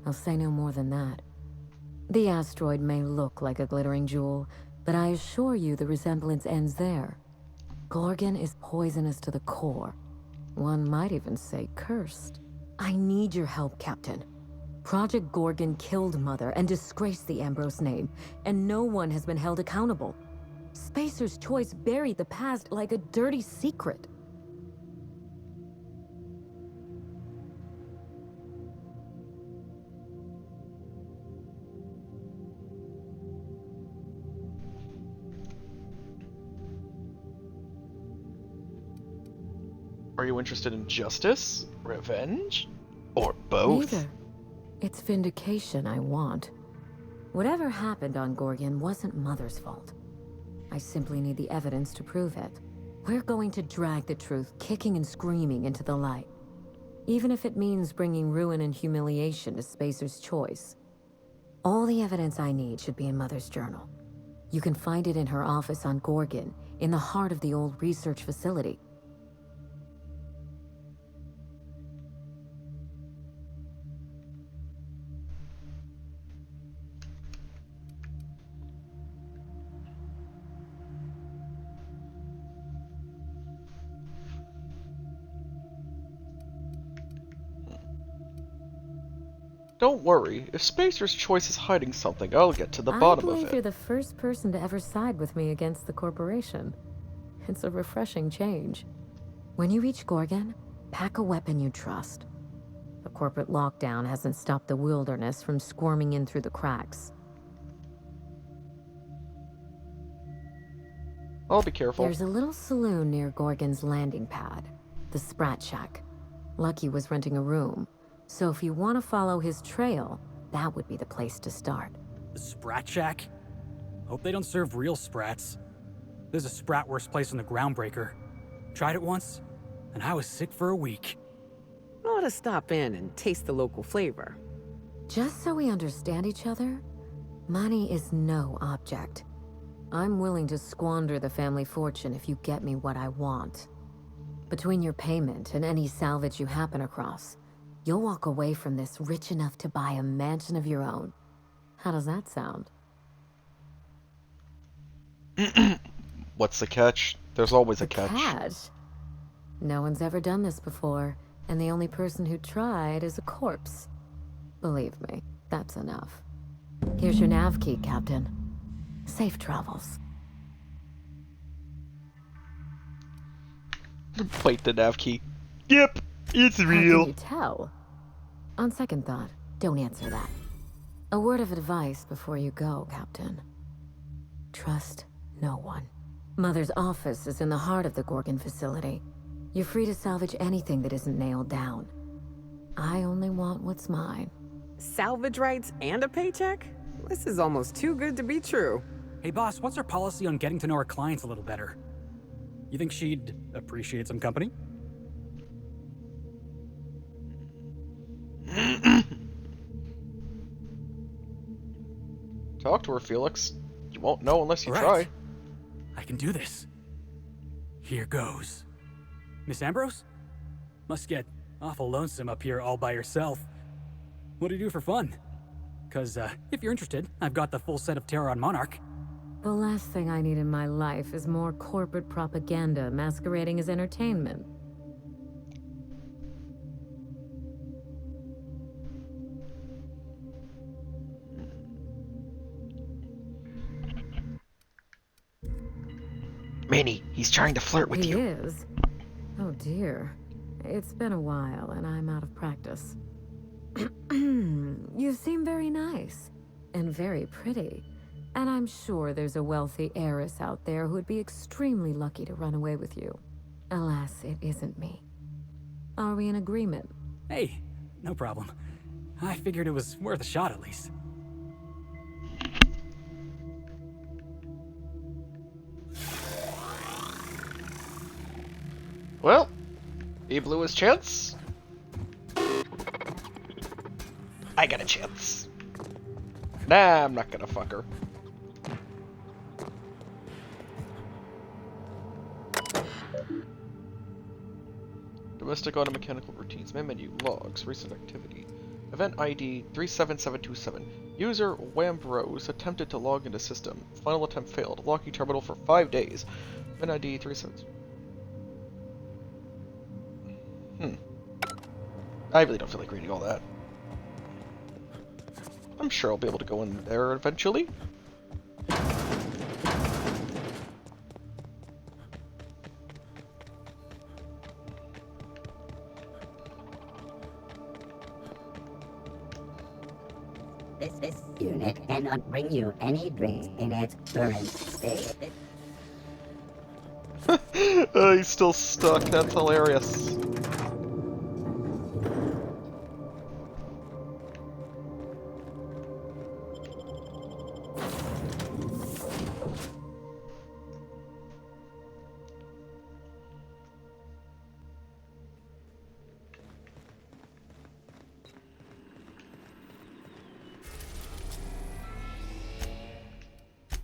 I'll say no more than that. The asteroid may look like a glittering jewel, but I assure you the resemblance ends there. Gorgon is poisonous to the core. One might even say cursed. I need your help, Captain. Project Gorgon killed Mother and disgraced the Ambrose name, and no one has been held accountable. Spacer's Choice buried the past like a dirty secret. Are you interested in justice, revenge, or both? Neither. It's vindication I want. Whatever happened on Gorgon wasn't Mother's fault. I simply need the evidence to prove it. We're going to drag the truth, kicking and screaming, into the light. Even if it means bringing ruin and humiliation to Spacer's Choice. All the evidence I need should be in Mother's journal. You can find it in her office on Gorgon, in the heart of the old research facility. Don't worry, if Spacer's Choice is hiding something, I'll get to the bottom I of believe it. you're the first person to ever side with me against the corporation. It's a refreshing change. When you reach Gorgon, pack a weapon you trust. The corporate lockdown hasn't stopped the wilderness from squirming in through the cracks. I'll be careful. There's a little saloon near Gorgon's landing pad, the Sprat Shack. Lucky was renting a room, so if you want to follow his trail, that would be the place to start. The Sprat Shack? Hope they don't serve real sprats. There's a sprat worst place in the Groundbreaker. Tried it once, and I was sick for a week. Ought to stop in and taste the local flavor. Just so we understand each other, money is no object. I'm willing to squander the family fortune if you get me what I want. Between your payment and any salvage you happen across, you'll walk away from this rich enough to buy a mansion of your own. How does that sound? What's the catch? There's always a The catch. catch? No one's ever done this before, and the only person who tried is a corpse. Believe me, that's enough. Here's your nav key, Captain. Safe travels. Wait, the nav key. Yep, it's How real. can you tell? On second thought, don't answer that. A word of advice before you go, Captain. Trust no one. Mother's office is in the heart of the Gorgon facility. You're free to salvage anything that isn't nailed down. I only want what's mine. Salvage rights and a paycheck? This is almost too good to be true. Hey boss, what's our policy on getting to know our clients a little better? You think she'd appreciate some company? Talk to her, Felix. You won't know unless you Right. try. I can do this. Here goes. Miss Ambrose? Must get awful lonesome up here all by yourself. What do you do for fun? Cause, if you're interested, I've got the full set of Terror on Monarch. The last thing I need in my life is more corporate propaganda masquerading as entertainment. Minnie, he's trying to flirt with He you. is? Oh dear. It's been a while and I'm out of practice. You seem very nice and very pretty. And I'm sure there's a wealthy heiress out there who'd be extremely lucky to run away with you. Alas, it isn't me. Are we in agreement? Hey, no problem. I figured it was worth a shot at least. Well, he blew his chance. I got a chance. Nah, I'm not gonna fuck her. Domestic automechanical routines. Main menu. Logs. Recent activity. Event ID 37727. User Wambrose attempted to log into system. Final attempt failed. Locking terminal for 5 days. Event ID 37. I really don't feel like reading all that. I'm sure I'll be able to go in there eventually. This unit cannot bring you any drinks in its current state. He's still stuck. That's hilarious.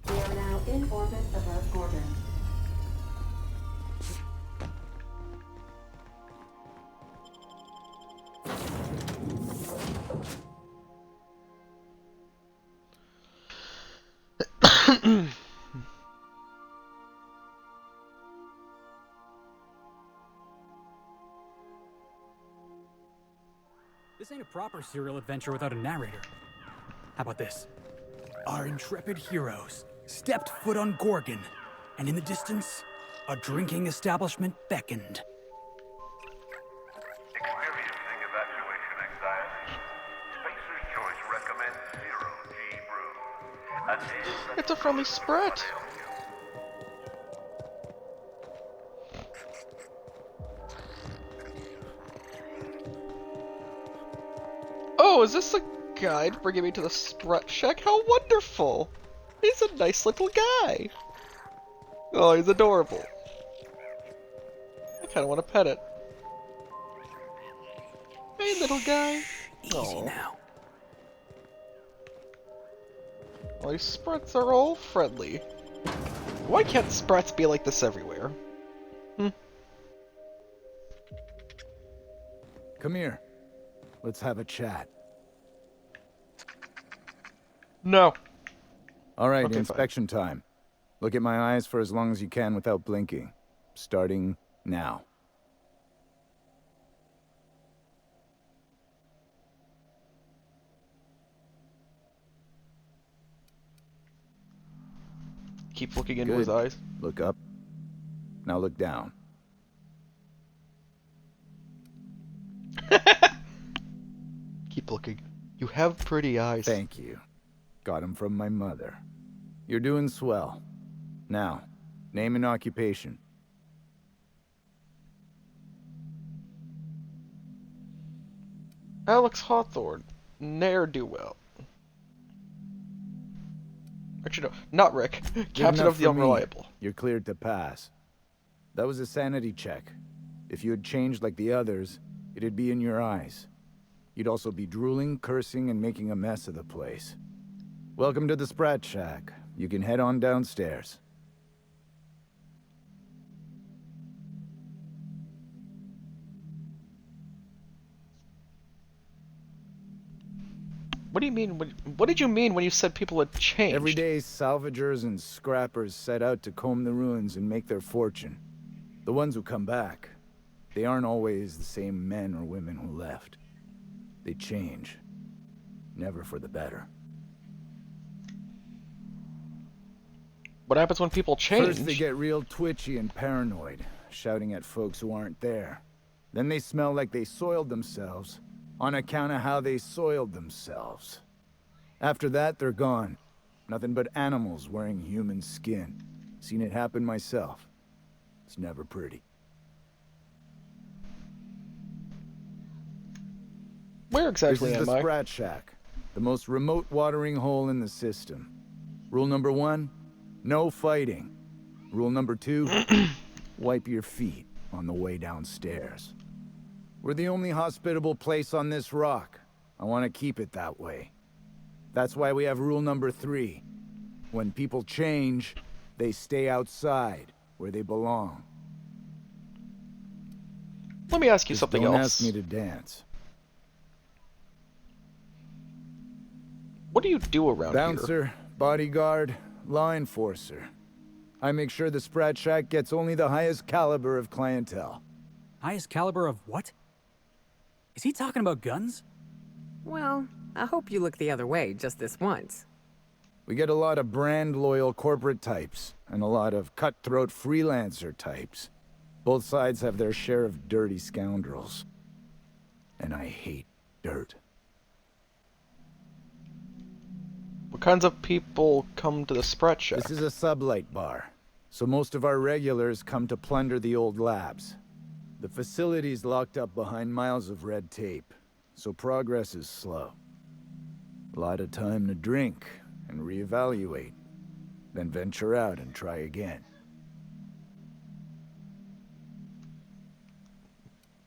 We are now in orbit above Gorgon. This ain't a proper serial adventure without a narrator. How about this? Our intrepid heroes stepped foot on Gorgon, and in the distance, a drinking establishment beckoned. Experiencing evacuation anxiety? Spacer's Choice recommends Zero G Brew. A name that It's a friendly Sprat. Oh, is this a guide bringing me to the Sprat Shack? How wonderful! He's a nice little guy. Oh, he's adorable. I kind of want to pet it. Hey, little guy. Easy now. Well, these Sprats are all friendly. Why can't Sprats be like this everywhere? Come here. Let's have a chat. No. All right, Okay, inspection time. Look at my eyes for as long as you can without blinking. Starting now. Keep looking into his eyes. Look up. Now look down. Keep looking. You have pretty eyes. Thank you. Got 'em from my mother. You're doing swell. Now, name and occupation. Alex Hawthorne. Ne'er-do-well. Actually, no. Not Rick. Good Captain enough of the for me. Unreliable. You're cleared to pass. That was a sanity check. If you had changed like the others, it'd be in your eyes. You'd also be drooling, cursing, and making a mess of the place. Welcome to the Sprat Shack. You can head on downstairs. What do you mean? What did you mean when you said people had changed? Every day, salvagers and scrappers set out to comb the ruins and make their fortune. The ones who come back, they aren't always the same men or women who left. They change. Never for the better. What happens when people change? First, they get real twitchy and paranoid, shouting at folks who aren't there. Then they smell like they soiled themselves, on account of how they soiled themselves. After that, they're gone. Nothing but animals wearing human skin. Seen it happen myself. It's never pretty. Where exactly This is am the I? Sprat Shack, the most remote watering hole in the system. Rule number 1, no fighting. Rule number 2, wipe your feet on the way downstairs. We're the only hospitable place on this rock. I want to keep it that way. That's why we have rule number 3. When people change, they stay outside, where they belong. Let me ask you Just something don't else. ask me to dance. What do you do around Bouncer, here? bodyguard, law enforcer. I make sure the Sprat Shack gets only the highest caliber of clientele. Highest caliber of what? Is he talking about guns? Well, I hope you look the other way just this once. We get a lot of brand-loyal corporate types, and a lot of cutthroat freelancer types. Both sides have their share of dirty scoundrels. And I hate dirt. What kinds of people come to the Sprat Shack? This is a sublight bar, so most of our regulars come to plunder the old labs. The facility's locked up behind miles of red tape, so progress is slow. A lot of time to drink and reevaluate, then venture out and try again.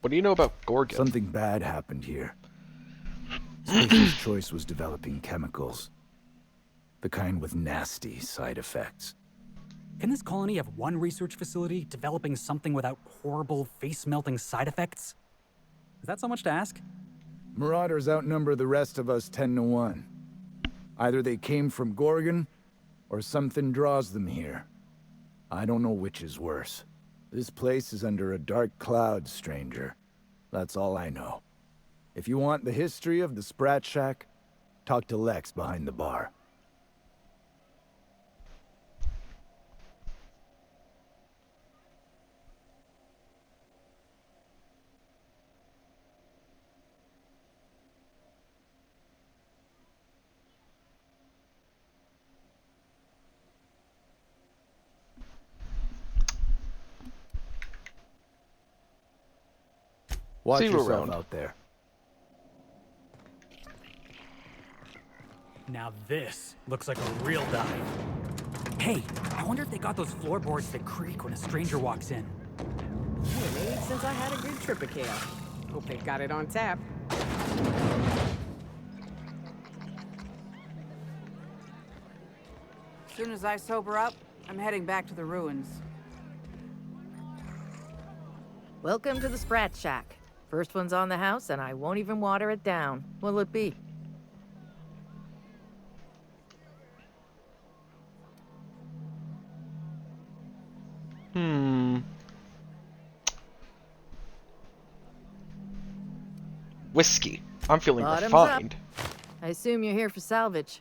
What do you know about Gorgon? Something bad happened here. Spacer's Choice was developing chemicals. The kind with nasty side effects. Can this colony have one research facility developing something without horrible, face-melting side effects? Is that so much to ask? Marauders outnumber the rest of us 10 to 1. Either they came from Gorgon, or something draws them here. I don't know which is worse. This place is under a dark cloud, stranger. That's all I know. If you want the history of the Sprat Shack, talk to Lex behind the bar. Watch See you yourself around. out there. Now this looks like a real dive. Hey, I wonder if they got those floorboards that creak when a stranger walks in. Hey, made since I had a good trip of kale. Hope they've got it on tap. As soon as I sober up, I'm heading back to the ruins. Welcome to the Sprat Shack. First one's on the house, and I won't even water it down. What'll it be? Whiskey. I'm feeling Bottoms refined. up. I assume you're here for salvage.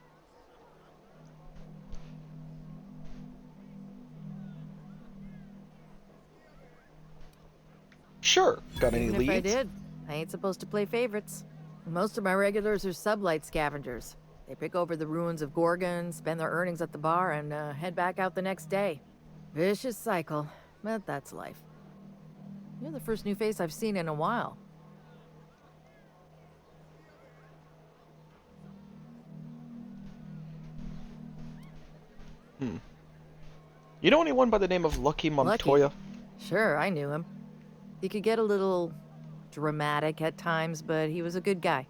Sure. Got any Even leads? if I did, I ain't supposed to play favorites. Most of my regulars are sublight scavengers. They pick over the ruins of Gorgon, spend their earnings at the bar, and head back out the next day. Vicious cycle, but that's life. You're the first new face I've seen in a while. You know anyone by the name of Lucky Montoya? Lucky? Sure, I knew him. He could get a little dramatic at times, but he was a good guy.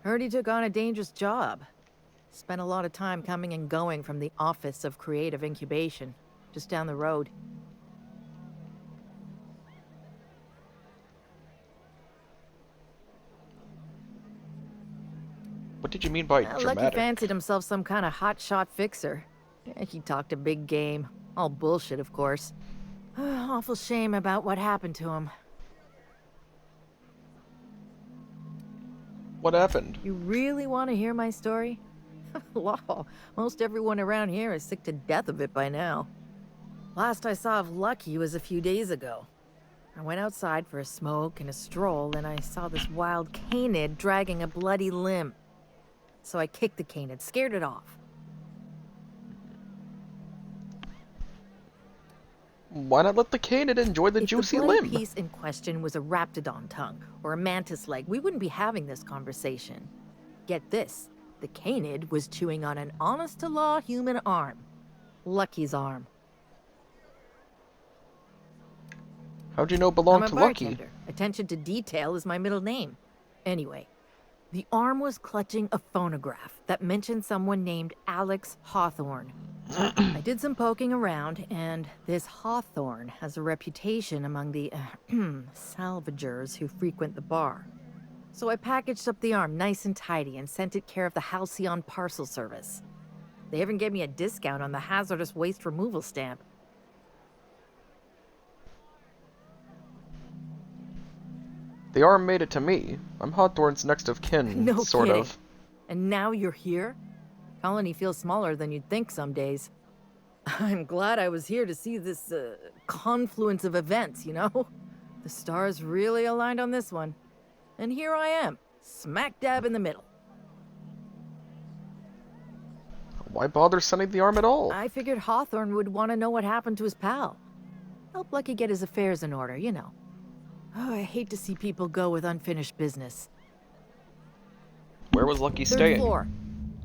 Heard he took on a dangerous job. Spent a lot of time coming and going from the Office of Creative Incubation, just down the road. What did you mean by Lucky dramatic? fancied himself some kind of hotshot fixer. He talked a big game. All bullshit, of course. Awful shame about what happened to him. What happened? You really want to hear my story? Law, most everyone around here is sick to death of it by now. Last I saw of Lucky was a few days ago. I went outside for a smoke and a stroll, and I saw this wild canid dragging a bloody limb. So I kicked the canid, scared it off. Why not let the canid enjoy the juicy If the bloody limb? piece in question was a raptidon tongue or a mantis leg, we wouldn't be having this conversation. Get this, the canid was chewing on an honest-to-law human arm. Lucky's arm. How'd you know it belonged I'm a to Lucky? bartender. Attention to detail is my middle name. Anyway, the arm was clutching a phonograph that mentioned someone named Alex Hawthorne. I did some poking around, and this Hawthorne has a reputation among the salvagers who frequent the bar. So I packaged up the arm nice and tidy and sent it care of the Halcyon Parcel Service. They even gave me a discount on the hazardous waste removal stamp. The arm made it to me. I'm Hawthorne's next of kin, No sort kidding. of. And now you're here? Colony feels smaller than you'd think some days. I'm glad I was here to see this confluence of events, you know? The stars really aligned on this one. And here I am, smack dab in the middle. Why bother sending the arm at all? I figured Hawthorne would want to know what happened to his pal. Help Lucky get his affairs in order, you know. Oh, I hate to see people go with unfinished business. Where was Lucky Third staying? floor.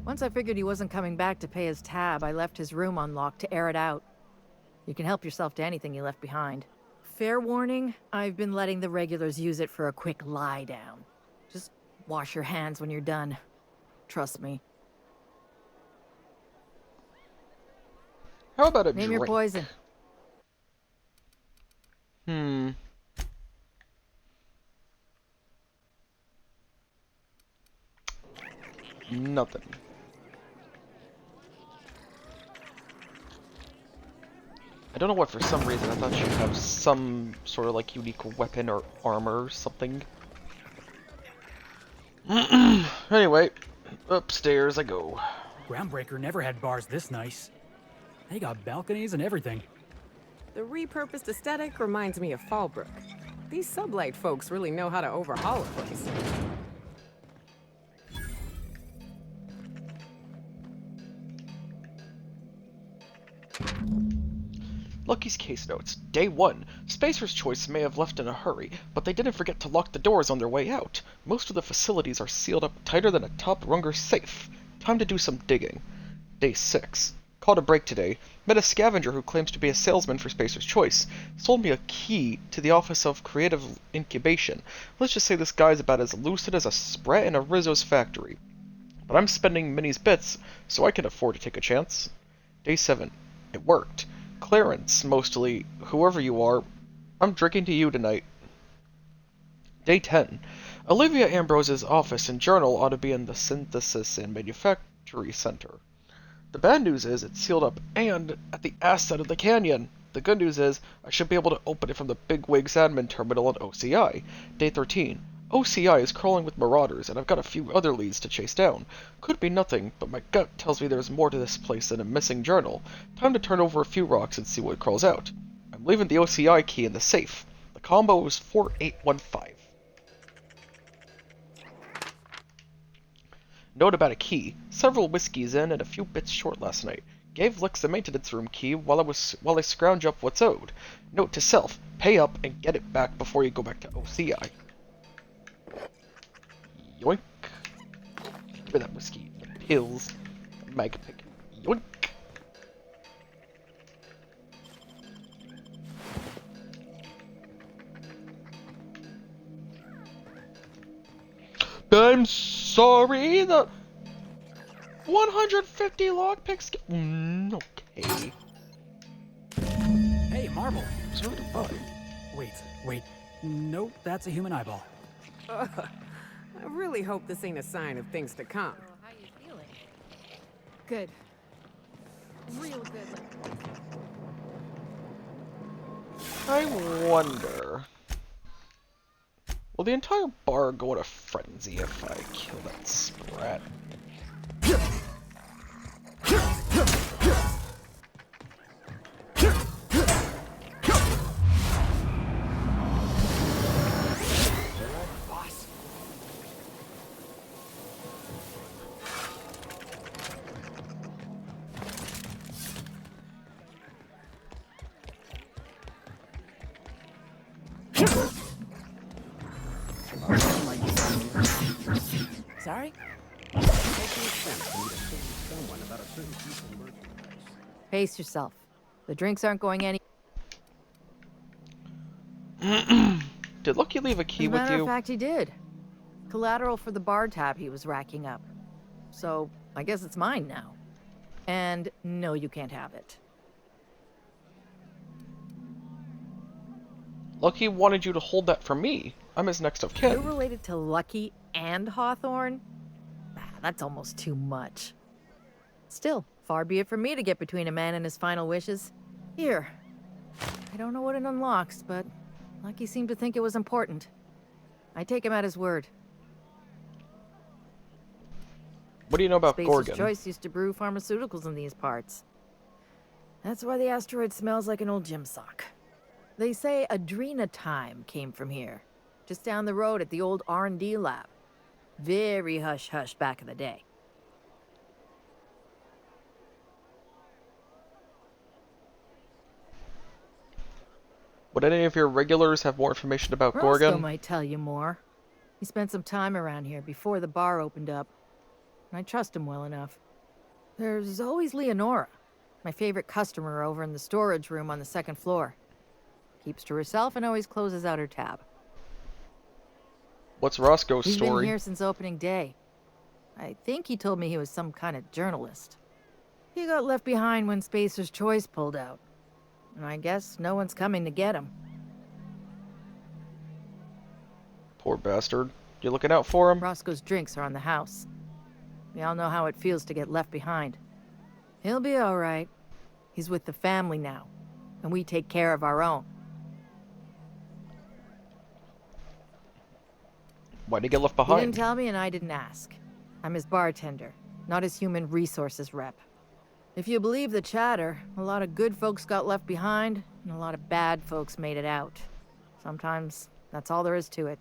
Once I figured he wasn't coming back to pay his tab, I left his room unlocked to air it out. You can help yourself to anything you left behind. Fair warning, I've been letting the regulars use it for a quick lie down. Just wash your hands when you're done. Trust me. How about a Name drink? your poison. Nothing. I don't know what, for some reason, I thought she'd have some sort of, like, unique weapon or armor or something. Anyway, upstairs I go. Groundbreaker never had bars this nice. They got balconies and everything. The repurposed aesthetic reminds me of Fallbrook. These sublight folks really know how to overhaul a place. Lucky's case notes. Day 1. Spacer's Choice may have left in a hurry, but they didn't forget to lock the doors on their way out. Most of the facilities are sealed up tighter than a top Runger safe. Time to do some digging. Day 6. Called a break today. Met a scavenger who claims to be a salesman for Spacer's Choice. Sold me a key to the Office of Creative Incubation. Let's just say this guy's about as lucid as a sprat in a Rizzo's factory. But I'm spending Minnie's bits, so I can afford to take a chance. Day 7. It worked. Clarence, mostly, whoever you are, I'm drinking to you tonight. Day 10. Olivia Ambrose's office and journal ought to be in the Synthesis and Manufactory Center. The bad news is it's sealed up and at the ass end of the canyon. The good news is I should be able to open it from the Bigwigs admin terminal at OCI. Day 13. OCI is crawling with marauders, and I've got a few other leads to chase down. Could be nothing, but my gut tells me there's more to this place than a missing journal. Time to turn over a few rocks and see what crawls out. I'm leaving the OCI key in the safe. The Combo is 4815. Note about a key. Several whiskeys in and a few bits short last night. Gave Lix the maintenance room key while I scrounge up what's owed. Note to self, pay up and get it back before you go back to OCI. Yoink. Give me that whiskey. The pills. Mag pick. Yoink. I'm sorry, the 150 lockpicks. Okay. Hey, Marble. Oh, wait. No, that's a human eyeball. I really hope this ain't a sign of things to come. How you feeling? Good. Real good. I wonder. Will the entire bar go in a frenzy if I kill that sprat? Sorry? Pace yourself. The drinks aren't going any. Did Lucky leave a key As a with matter you? of fact, he did. Collateral for the bar tab he was racking up. So, I guess it's mine now. And no, you can't have it. Lucky wanted you to hold that for me. I'm his next of kin. You're related to Lucky and Hawthorne? That's almost too much. Still, far be it from me to get between a man and his final wishes. Here. I don't know what it unlocks, but Lucky seemed to think it was important. I take him at his word. What do you know about Spacer's Gorgon? Choice used to brew pharmaceuticals in these parts. That's why the asteroid smells like an old gym sock. They say Adrenatime came from here, just down the road at the old R&D lab. Very hush-hush back in the day. Would any of your regulars have more information about Roscoe Gorgon? might tell you more. He spent some time around here before the bar opened up. And I trust him well enough. There's always Leonora, my favorite customer over in the storage room on the second floor. Keeps to herself and always closes out her tab. What's Roscoe's He's been story? here since opening day. I think he told me he was some kind of journalist. He got left behind when Spacer's Choice pulled out. And I guess no one's coming to get him. Poor bastard. You looking out for him? Roscoe's drinks are on the house. We all know how it feels to get left behind. He'll be all right. He's with the family now, and we take care of our own. Why'd he get left He didn't behind? tell me and I didn't ask. I'm his bartender, not his human resources rep. If you believe the chatter, a lot of good folks got left behind, and a lot of bad folks made it out. Sometimes that's all there is to it.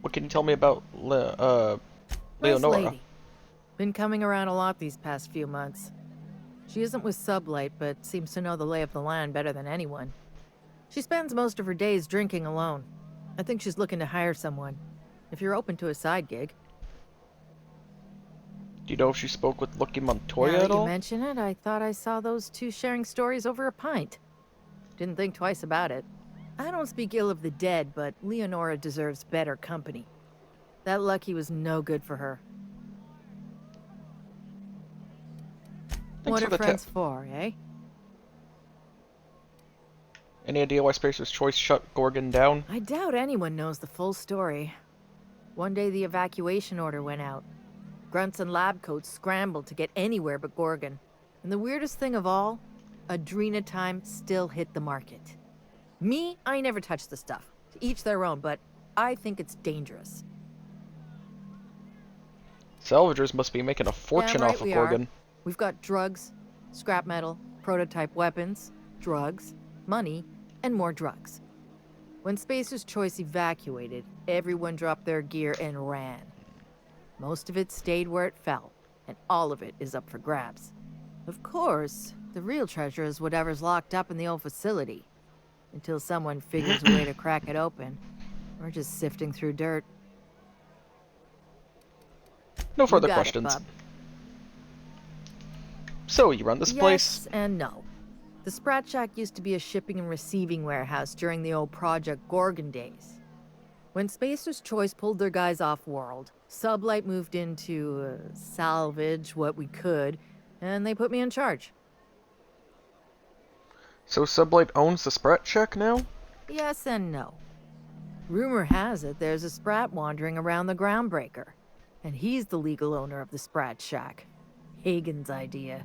What can you tell me about Nice Leonora? lady. Been coming around a lot these past few months. She isn't with Sublight, but seems to know the lay of the land better than anyone. She spends most of her days drinking alone. I think she's looking to hire someone. If you're open to a side gig. Do you know if she spoke with Lucky Montoya Now at that you all? mention it, I thought I saw those two sharing stories over a pint. Didn't think twice about it. I don't speak ill of the dead, but Leonora deserves better company. That Lucky was no good for her. Thanks What for are the friends tip. for, eh? Any idea why Spacer's Choice shut Gorgon down? I doubt anyone knows the full story. One day the evacuation order went out. Grunts and lab coats scrambled to get anywhere but Gorgon. And the weirdest thing of all, Adrenatime still hit the market. Me, I never touched the stuff. To each their own, but I think it's dangerous. Salvagers must be making a fortune Damn right off of we Gorgon. are. We've got drugs, scrap metal, prototype weapons, drugs, money, and more drugs. When Spacer's Choice evacuated, everyone dropped their gear and ran. Most of it stayed where it fell, and all of it is up for grabs. Of course, the real treasure is whatever's locked up in the old facility. Until someone figures a way to crack it open, we're just sifting through dirt. No further You got it, questions. bub. So, you run this place? Yes and no. The Sprat Shack used to be a shipping and receiving warehouse during the old Project Gorgon days. When Spacer's Choice pulled their guys off-world, Sublight moved in to salvage what we could, and they put me in charge. So Sublight owns the Sprat Shack now? Yes and no. Rumor has it there's a Sprat wandering around the Groundbreaker, and he's the legal owner of the Sprat Shack. Hagen's idea.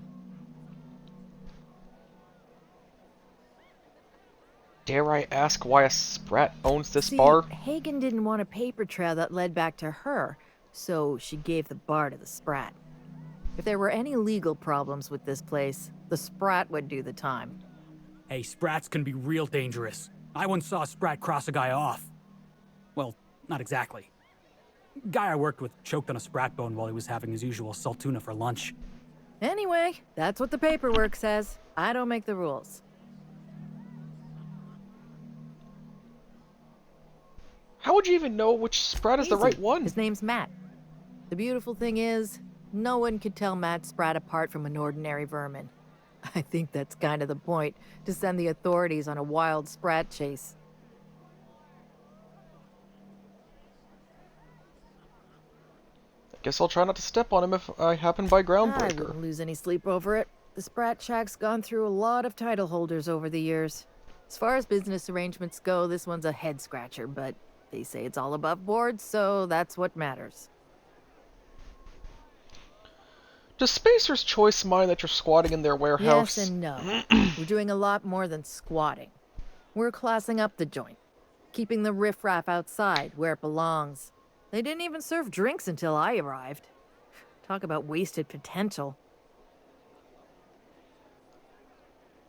Dare I ask why a Sprat owns this See, bar? Hagen didn't want a paper trail that led back to her, so she gave the bar to the Sprat. If there were any legal problems with this place, the Sprat would do the time. Hey, Sprats can be real dangerous. I once saw a Sprat cross a guy off. Well, not exactly. Guy I worked with choked on a Sprat bone while he was having his usual salt tuna for lunch. Anyway, that's what the paperwork says. I don't make the rules. How would you even know which Sprat is the Easy. right one? His name's Matt. The beautiful thing is, no one could tell Matt Sprat apart from an ordinary vermin. I think that's kind of the point, to send the authorities on a wild Sprat chase. I guess I'll try not to step on him if I happen by I Groundbreaker. wouldn't lose any sleep over it. The Sprat Shack's gone through a lot of title holders over the years. As far as business arrangements go, this one's a head-scratcher, but they say it's all above board, so that's what matters. Does Spacer's Choice mind that you're squatting in their warehouse? Yes and no. We're doing a lot more than squatting. We're classing up the joint, keeping the riffraff outside where it belongs. They didn't even serve drinks until I arrived. Talk about wasted potential.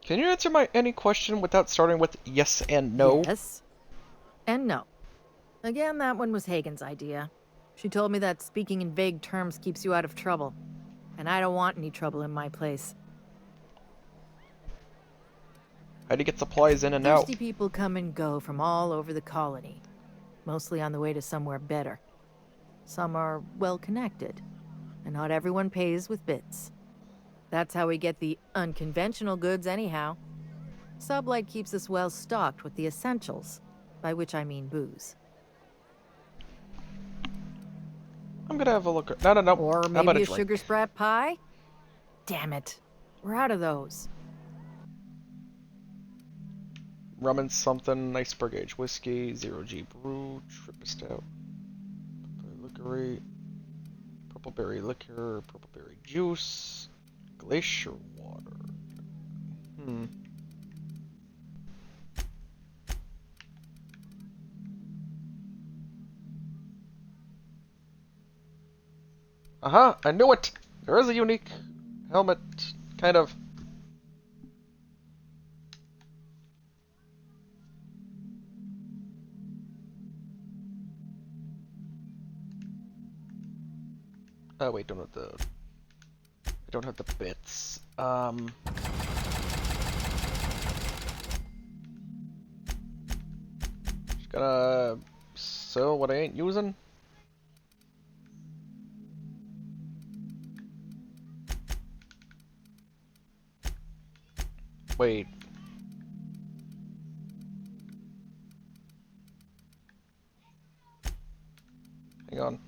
Can you answer my any question without starting with yes and no? Yes and no. Again, that one was Hagen's idea. She told me that speaking in vague terms keeps you out of trouble. And I don't want any trouble in my place. How do you get supplies in and out? Thirsty people come and go from all over the colony, mostly on the way to somewhere better. Some are well-connected, and not everyone pays with bits. That's how we get the unconventional goods anyhow. Sublight keeps us well-stocked with the essentials, by which I mean booze. I'm gonna have a look at... No. Or How about maybe a a drink? sugar sprat pie? Damn it. We're out of those. Rum and something, iceberg aged whiskey, 0G brew, trip stout, liquor, purple berry liquor, purple berry juice, glacier water. Aha! I knew it! There is a unique helmet, kind of. Oh wait, don't have the... I don't have the bits. Just gonna sell what I ain't using. Wait. Hang on.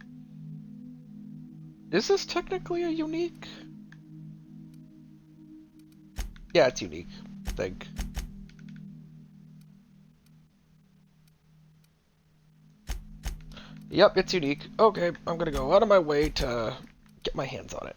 Is this technically a unique? Yeah, it's unique, I think. Yep, it's unique. Okay, I'm gonna go out of my way to get my hands on it.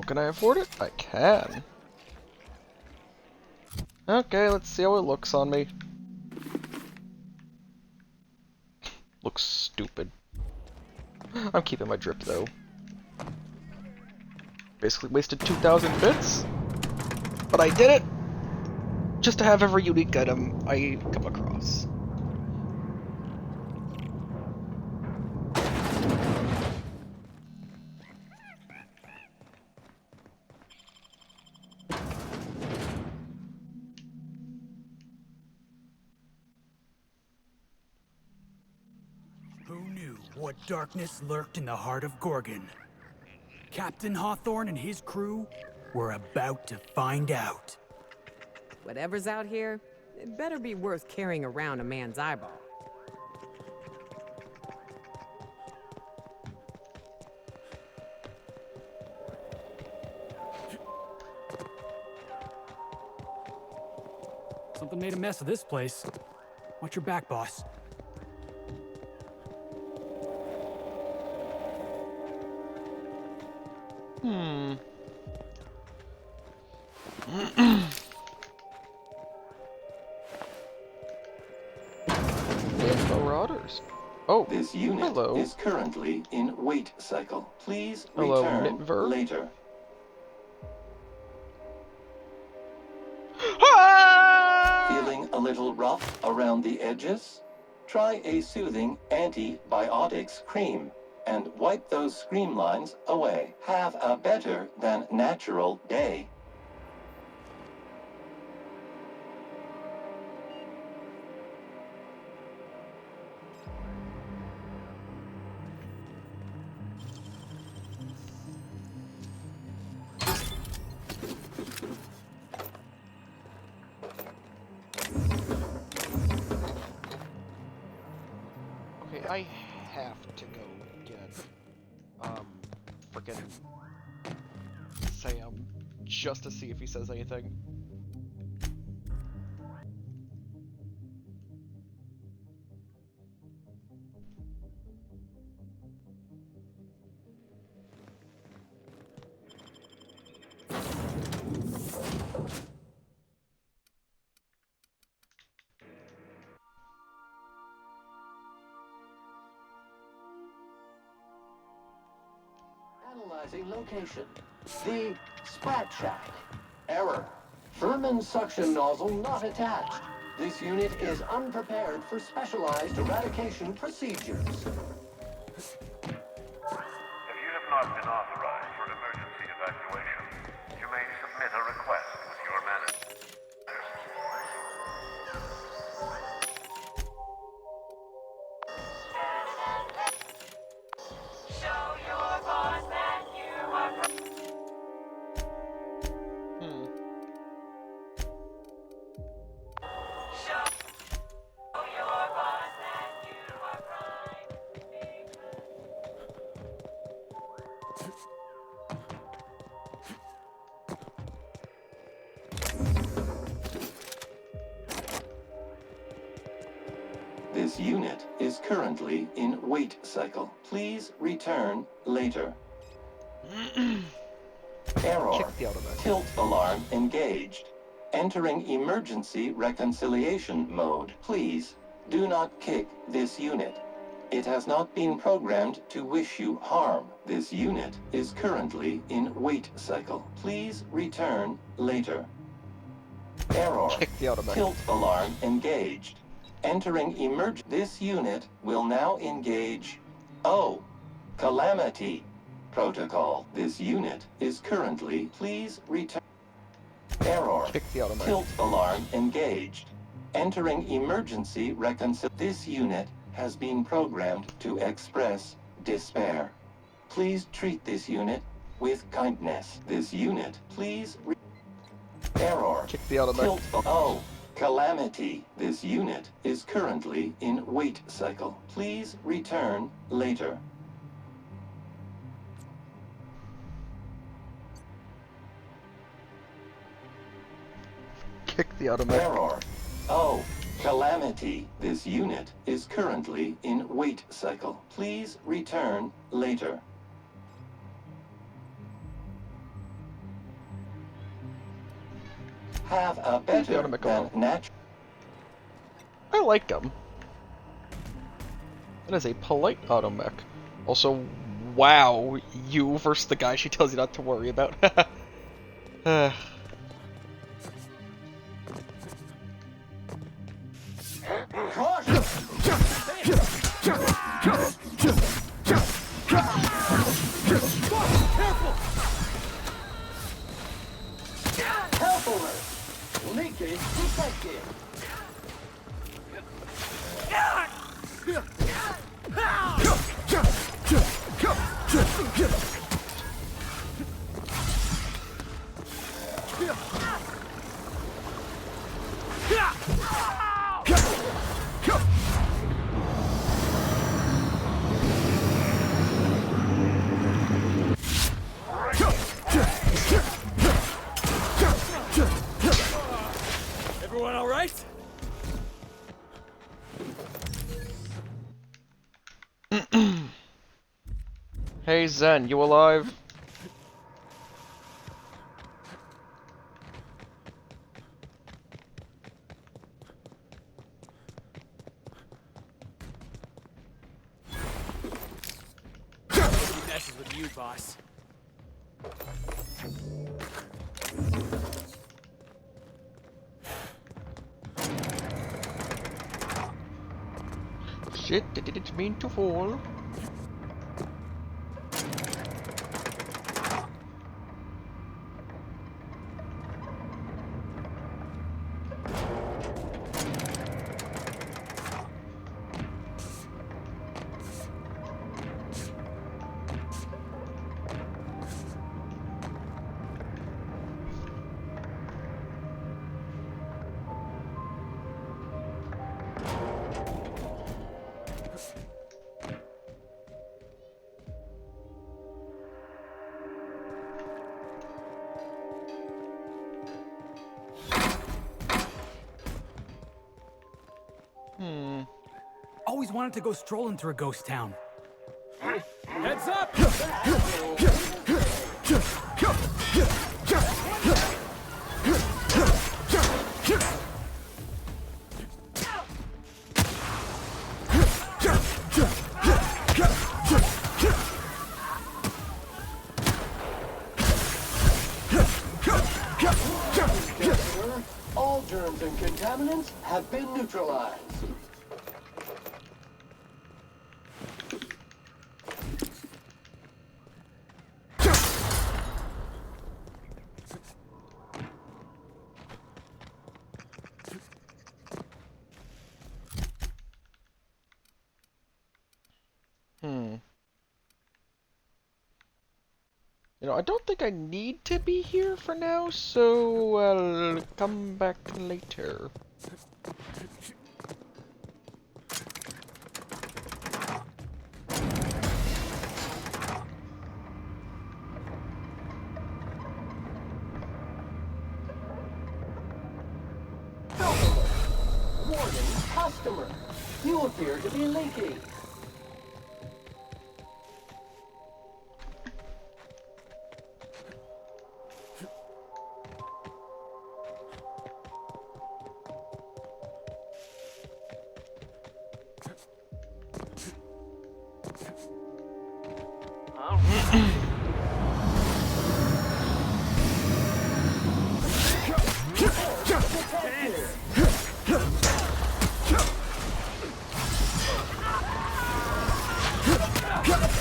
Can I afford it? I can. Okay, let's see how it looks on me. Looks stupid. I'm keeping my drip though. Basically wasted 2,000 bits, but I did it just to have every unique item I come across. Who knew what darkness lurked in the heart of Gorgon? Captain Hawthorne and his crew were about to find out. Whatever's out here, it better be worth carrying around a man's eyeball. Something made a mess of this place. Watch your back, boss. Marauders. Oh, this unit hello. is currently in wait cycle. Please Hello, return Mitver. later. Feeling a little rough around the edges? Try a soothing antibiotics cream and wipe those scream lines away. Have a better than natural day. Okay, I have to go get, frickin' Sam, just to see if he says anything. Analyzing location. The Sprat Shack. Error. Furman suction nozzle not attached. This unit is unprepared for specialized eradication procedures. If you have not been authorized for emergency evacuation, you may submit a request with your manager. This unit is currently in wait cycle. Please return later. Error. Kick the automatic. Tilt alarm engaged. Entering emergency reconciliation mode. Please do not kick this unit. It has not been programmed to wish you harm. This unit is currently in wait cycle. Please return later. Error. Kick the automatic. Tilt alarm engaged. Entering this unit will now engage Calamity protocol. This unit is currently please return. Error. Kick the automatic. Tilt alarm engaged. Entering emergency reconciliation. This unit has been programmed to express despair. Please treat this unit with kindness. This unit, please. Error. Kick the automatic. Tilt. Calamity. This unit is currently in wait cycle. Please return later. Kick the automatic. Error. Calamity. This unit is currently in wait cycle. Please return later. have a better than natural. I like him. That is a polite automech. Also, wow, you versus the guy she tells you not to worry about. Careful! Leakage detected! Everyone all right? Hey Zen, you alive? Nobody messes with you, boss. Shit, I didn't mean to fall. Always wanted to go strolling through a ghost town. Heads up! All germs and contaminants have been neutralized. You know, I don't think I need to be here for now, so I'll come back later. Warning, customer. You appear to be leaking.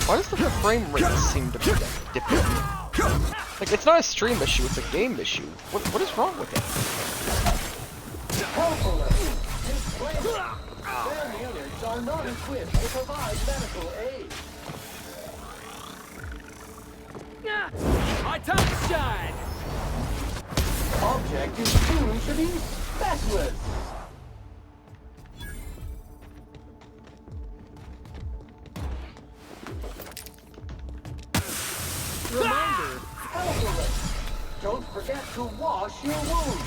Why does the frame rate seem to be dipping? Like, it's not a stream issue, it's a game issue. What is wrong with it? Their units are not equipped to provide medical aid. My time to shine! Object is tuned to be specialists. Reminder, Alphaless, don't forget to wash your wounds.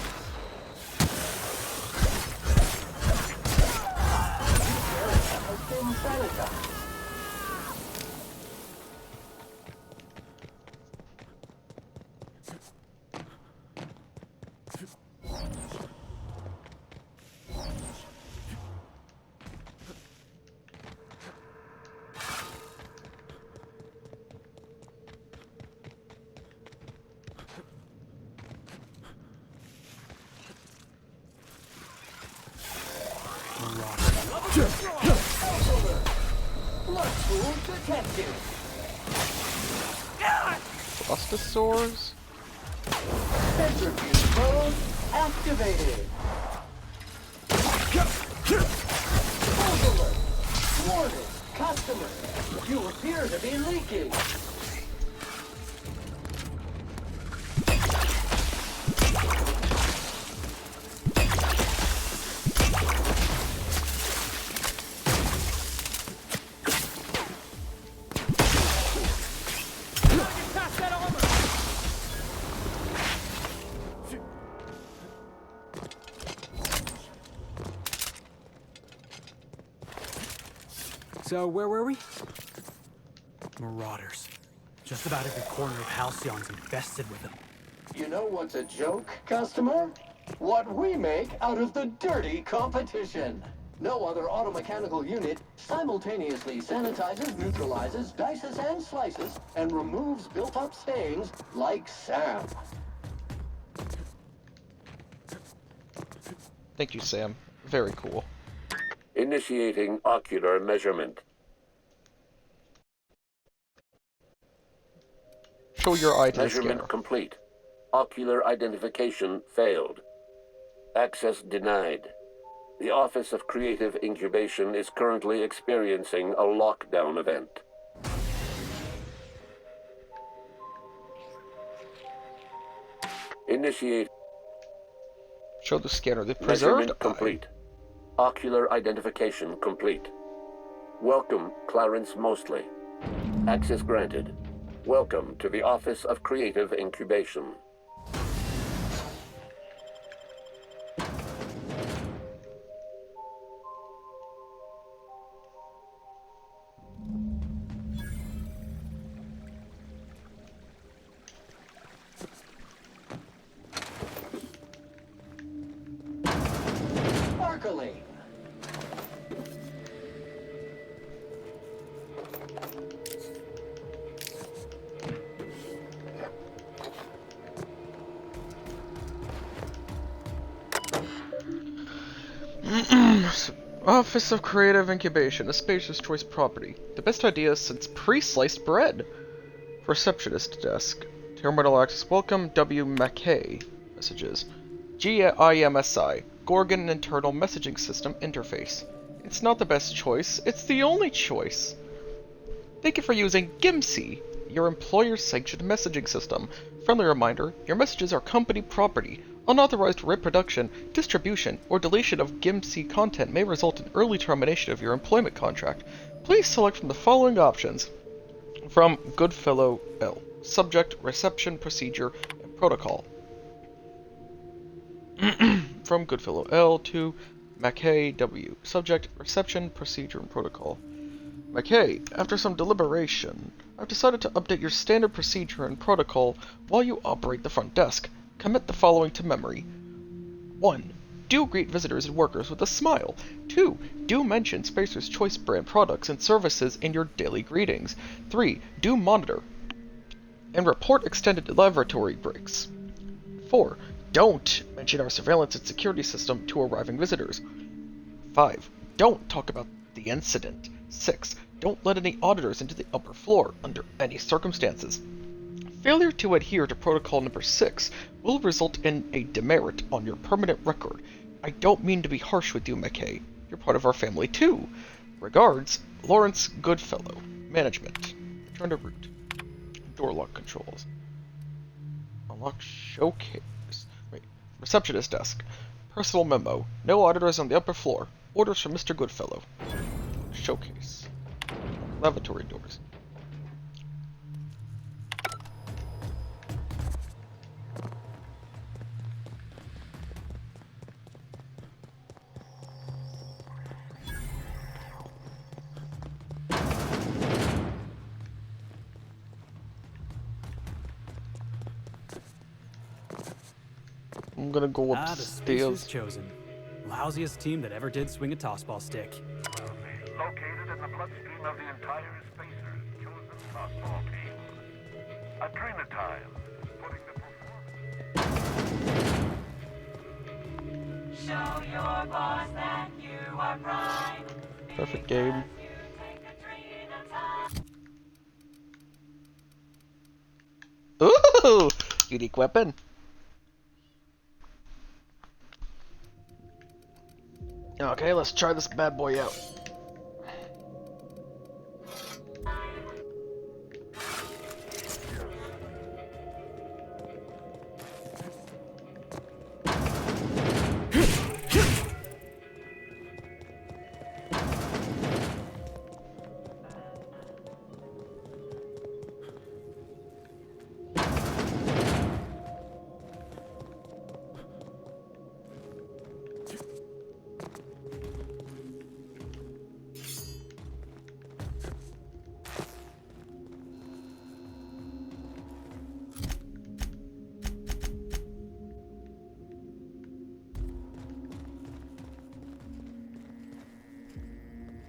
This area has been sanitized. tool detected. Blastosaurs? Centrifuge mode activated. Full alert. Warning, customer. You appear to be leaking. So, where were we? Marauders. Just about every corner of Halcyon's infested with them. You know what's a joke, customer? What we make out of the dirty competition. No other automechanical unit simultaneously sanitizes, neutralizes, dices, and slices, and removes built-up stains like Sam. Thank you, Sam. Very cool. Initiating ocular measurement. Show your eye to the Measurement scanner. complete. Ocular identification failed. Access denied. The Office of Creative Incubation is currently experiencing a lockdown event. Initiate. Show the scanner the preserved Measurement complete. Ocular identification complete. Welcome, Clarence Mostly. Access granted. Welcome to the Office of Creative Incubation. Sparkling. Office of Creative Incubation, a Spacer's Choice property. The best idea since pre-sliced bread. Receptionist desk. Terminal access. Welcome, W. McKay. Messages. GIMSI. Gorgon Internal Messaging System Interface. It's not the best choice, it's the only choice. Thank you for using GIMSI, your employer's sanctioned messaging system. Friendly reminder, your messages are company property. Unauthorized reproduction, distribution, or deletion of GIMSI content may result in early termination of your employment contract. Please select from the following options. From Goodfellow L. Subject, Reception, Procedure, and Protocol. From Goodfellow L to McKay W. Subject, Reception, Procedure, and Protocol. McKay, after some deliberation, I've decided to update your standard procedure and protocol while you operate the front desk. Commit the following to memory. 1. Do greet visitors and workers with a smile. 2. Do mention Spacer's Choice brand products and services in your daily greetings. 3. Do monitor and report extended laboratory breaks. 4. Don't mention our surveillance and security system to arriving visitors. 5. Don't talk about the incident. 6. Don't let any auditors into the upper floor under any circumstances. Failure to adhere to protocol number 6 will result in a demerit on your permanent record. I don't mean to be harsh with you, McKay. You're part of our family too. Regards, Lawrence Goodfellow. Management. Return to root. Door lock controls. Unlock showcase. Wait. Receptionist desk. Personal memo. No auditors on the upper floor. Orders from Mr. Goodfellow. Showcase. Lavatory doors. I'm gonna go The upstairs. Spacer's chosen. Lousiest team that ever did swing a tossball stick. Located in the bloodstream of the entire Spacer's chosen softball team. Adrenatime is putting the performance. Show your boss that you are prime. Perfect game. Take Adrenatime. Woohoo! Unique weapon. Okay, let's try this bad boy out.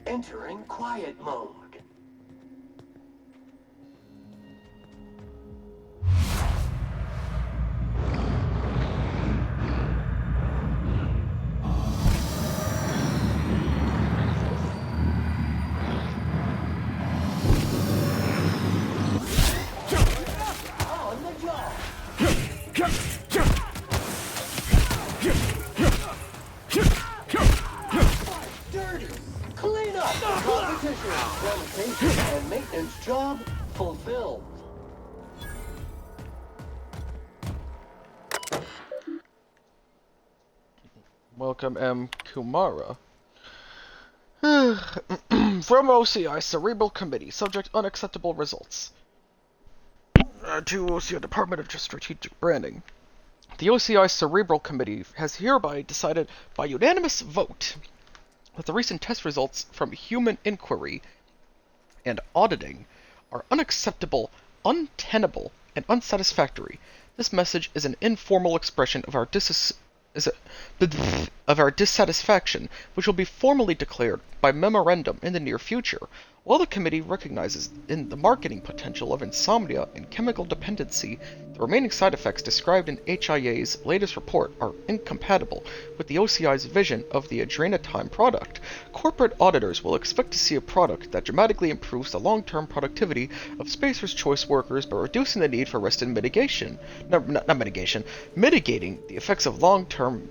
Entering quiet mode. On the job. Dirty. Clean up. Competition, sanitation, and maintenance job fulfilled. Welcome, M. Kumara. From OCI Cerebral Committee, subject unacceptable results. To OCI Department of Strategic Branding. The OCI Cerebral Committee has hereby decided by unanimous vote that the recent test results from human inquiry and auditing are unacceptable, untenable, and unsatisfactory. This message is an informal expression of our dissatisfaction, which will be formally declared by memorandum in the near future. While the committee recognizes in the marketing potential of insomnia and chemical dependency, the remaining side effects described in HIA's latest report are incompatible with the OCI's vision of the Adrenatime product. Corporate auditors will expect to see a product that dramatically improves the long-term productivity of Spacer's Choice workers by reducing the need for rest and mitigating the effects of long-term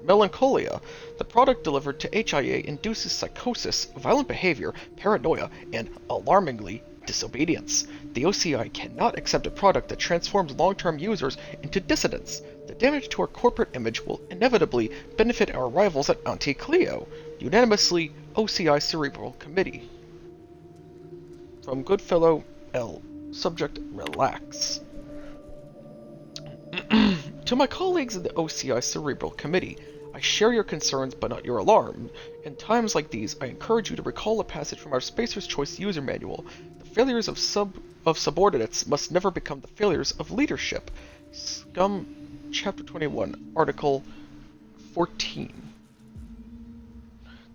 melancholia. The product delivered to HIA induces psychosis, violent behavior, paranoia, and, alarmingly, disobedience. The OCI cannot accept a product that transforms long-term users into dissidents. The damage to our corporate image will inevitably benefit our rivals at Auntie Cleo. Unanimously, OCI Cerebral Committee. From Goodfellow L. Subject, relax. To my colleagues in the OCI Cerebral Committee, I share your concerns but not your alarm. In times like these, I encourage you to recall a passage from our Spacer's Choice user manual. The failures of subordinates must never become the failures of leadership. Scum, Chapter 21, Article 14.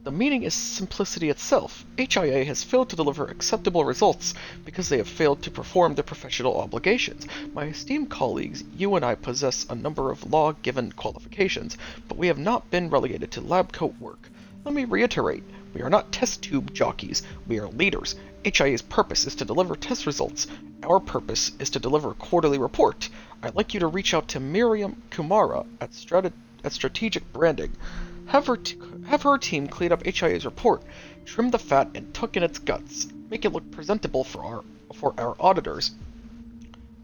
The meaning is simplicity itself. HIA has failed to deliver acceptable results because they have failed to perform their professional obligations. My esteemed colleagues, you and I possess a number of law-given qualifications, but we have not been relegated to lab coat work. Let me reiterate, we are not test tube jockeys, we are leaders. HIA's purpose is to deliver test results. Our purpose is to deliver a quarterly report. I'd like you to reach out to Miriam Kumara at Strategic Branding. Have her team clean up HIA's report, trim the fat and tuck in its guts, make it look presentable for our auditors.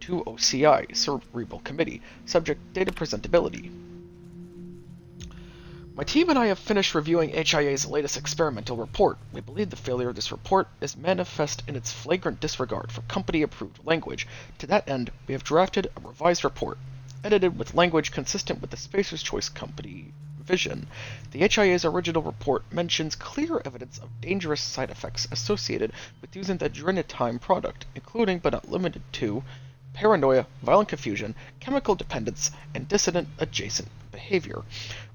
To OCI Cerebral Committee, subject data presentability. My team and I have finished reviewing HIA's latest experimental report. We believe the failure of this report is manifest in its flagrant disregard for company-approved language. To that end, we have drafted a revised report, edited with language consistent with the Spacer's Choice Company vision. The HIA's original report mentions clear evidence of dangerous side effects associated with using the Adrenatime product, including but not limited to paranoia, violent confusion, chemical dependence, and dissident adjacent behavior.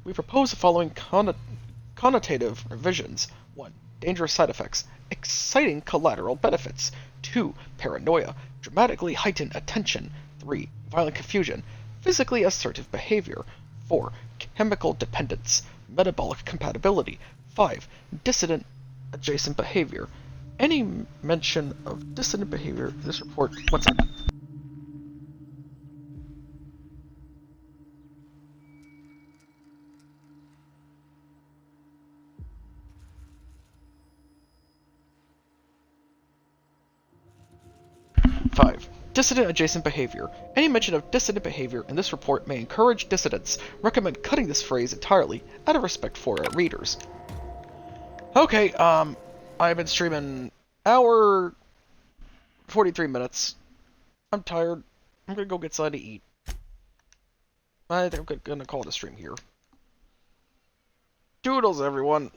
We propose the following connotative revisions. 1. Dangerous side effects. Exciting collateral benefits. 2. Paranoia. Dramatically heightened attention. 3. Violent confusion. Physically assertive behavior. 4. Chemical dependence. Metabolic compatibility. 5. Dissident adjacent behavior. Any mention of dissident behavior in this report... One second. 5. Dissident adjacent behavior. Any mention of dissident behavior in this report may encourage dissidents. Recommend cutting this phrase entirely, out of respect for our readers. Okay, I've been streaming hour 43 minutes. I'm tired. I'm gonna go get something to eat. I think I'm gonna call it a stream here. Doodles, everyone.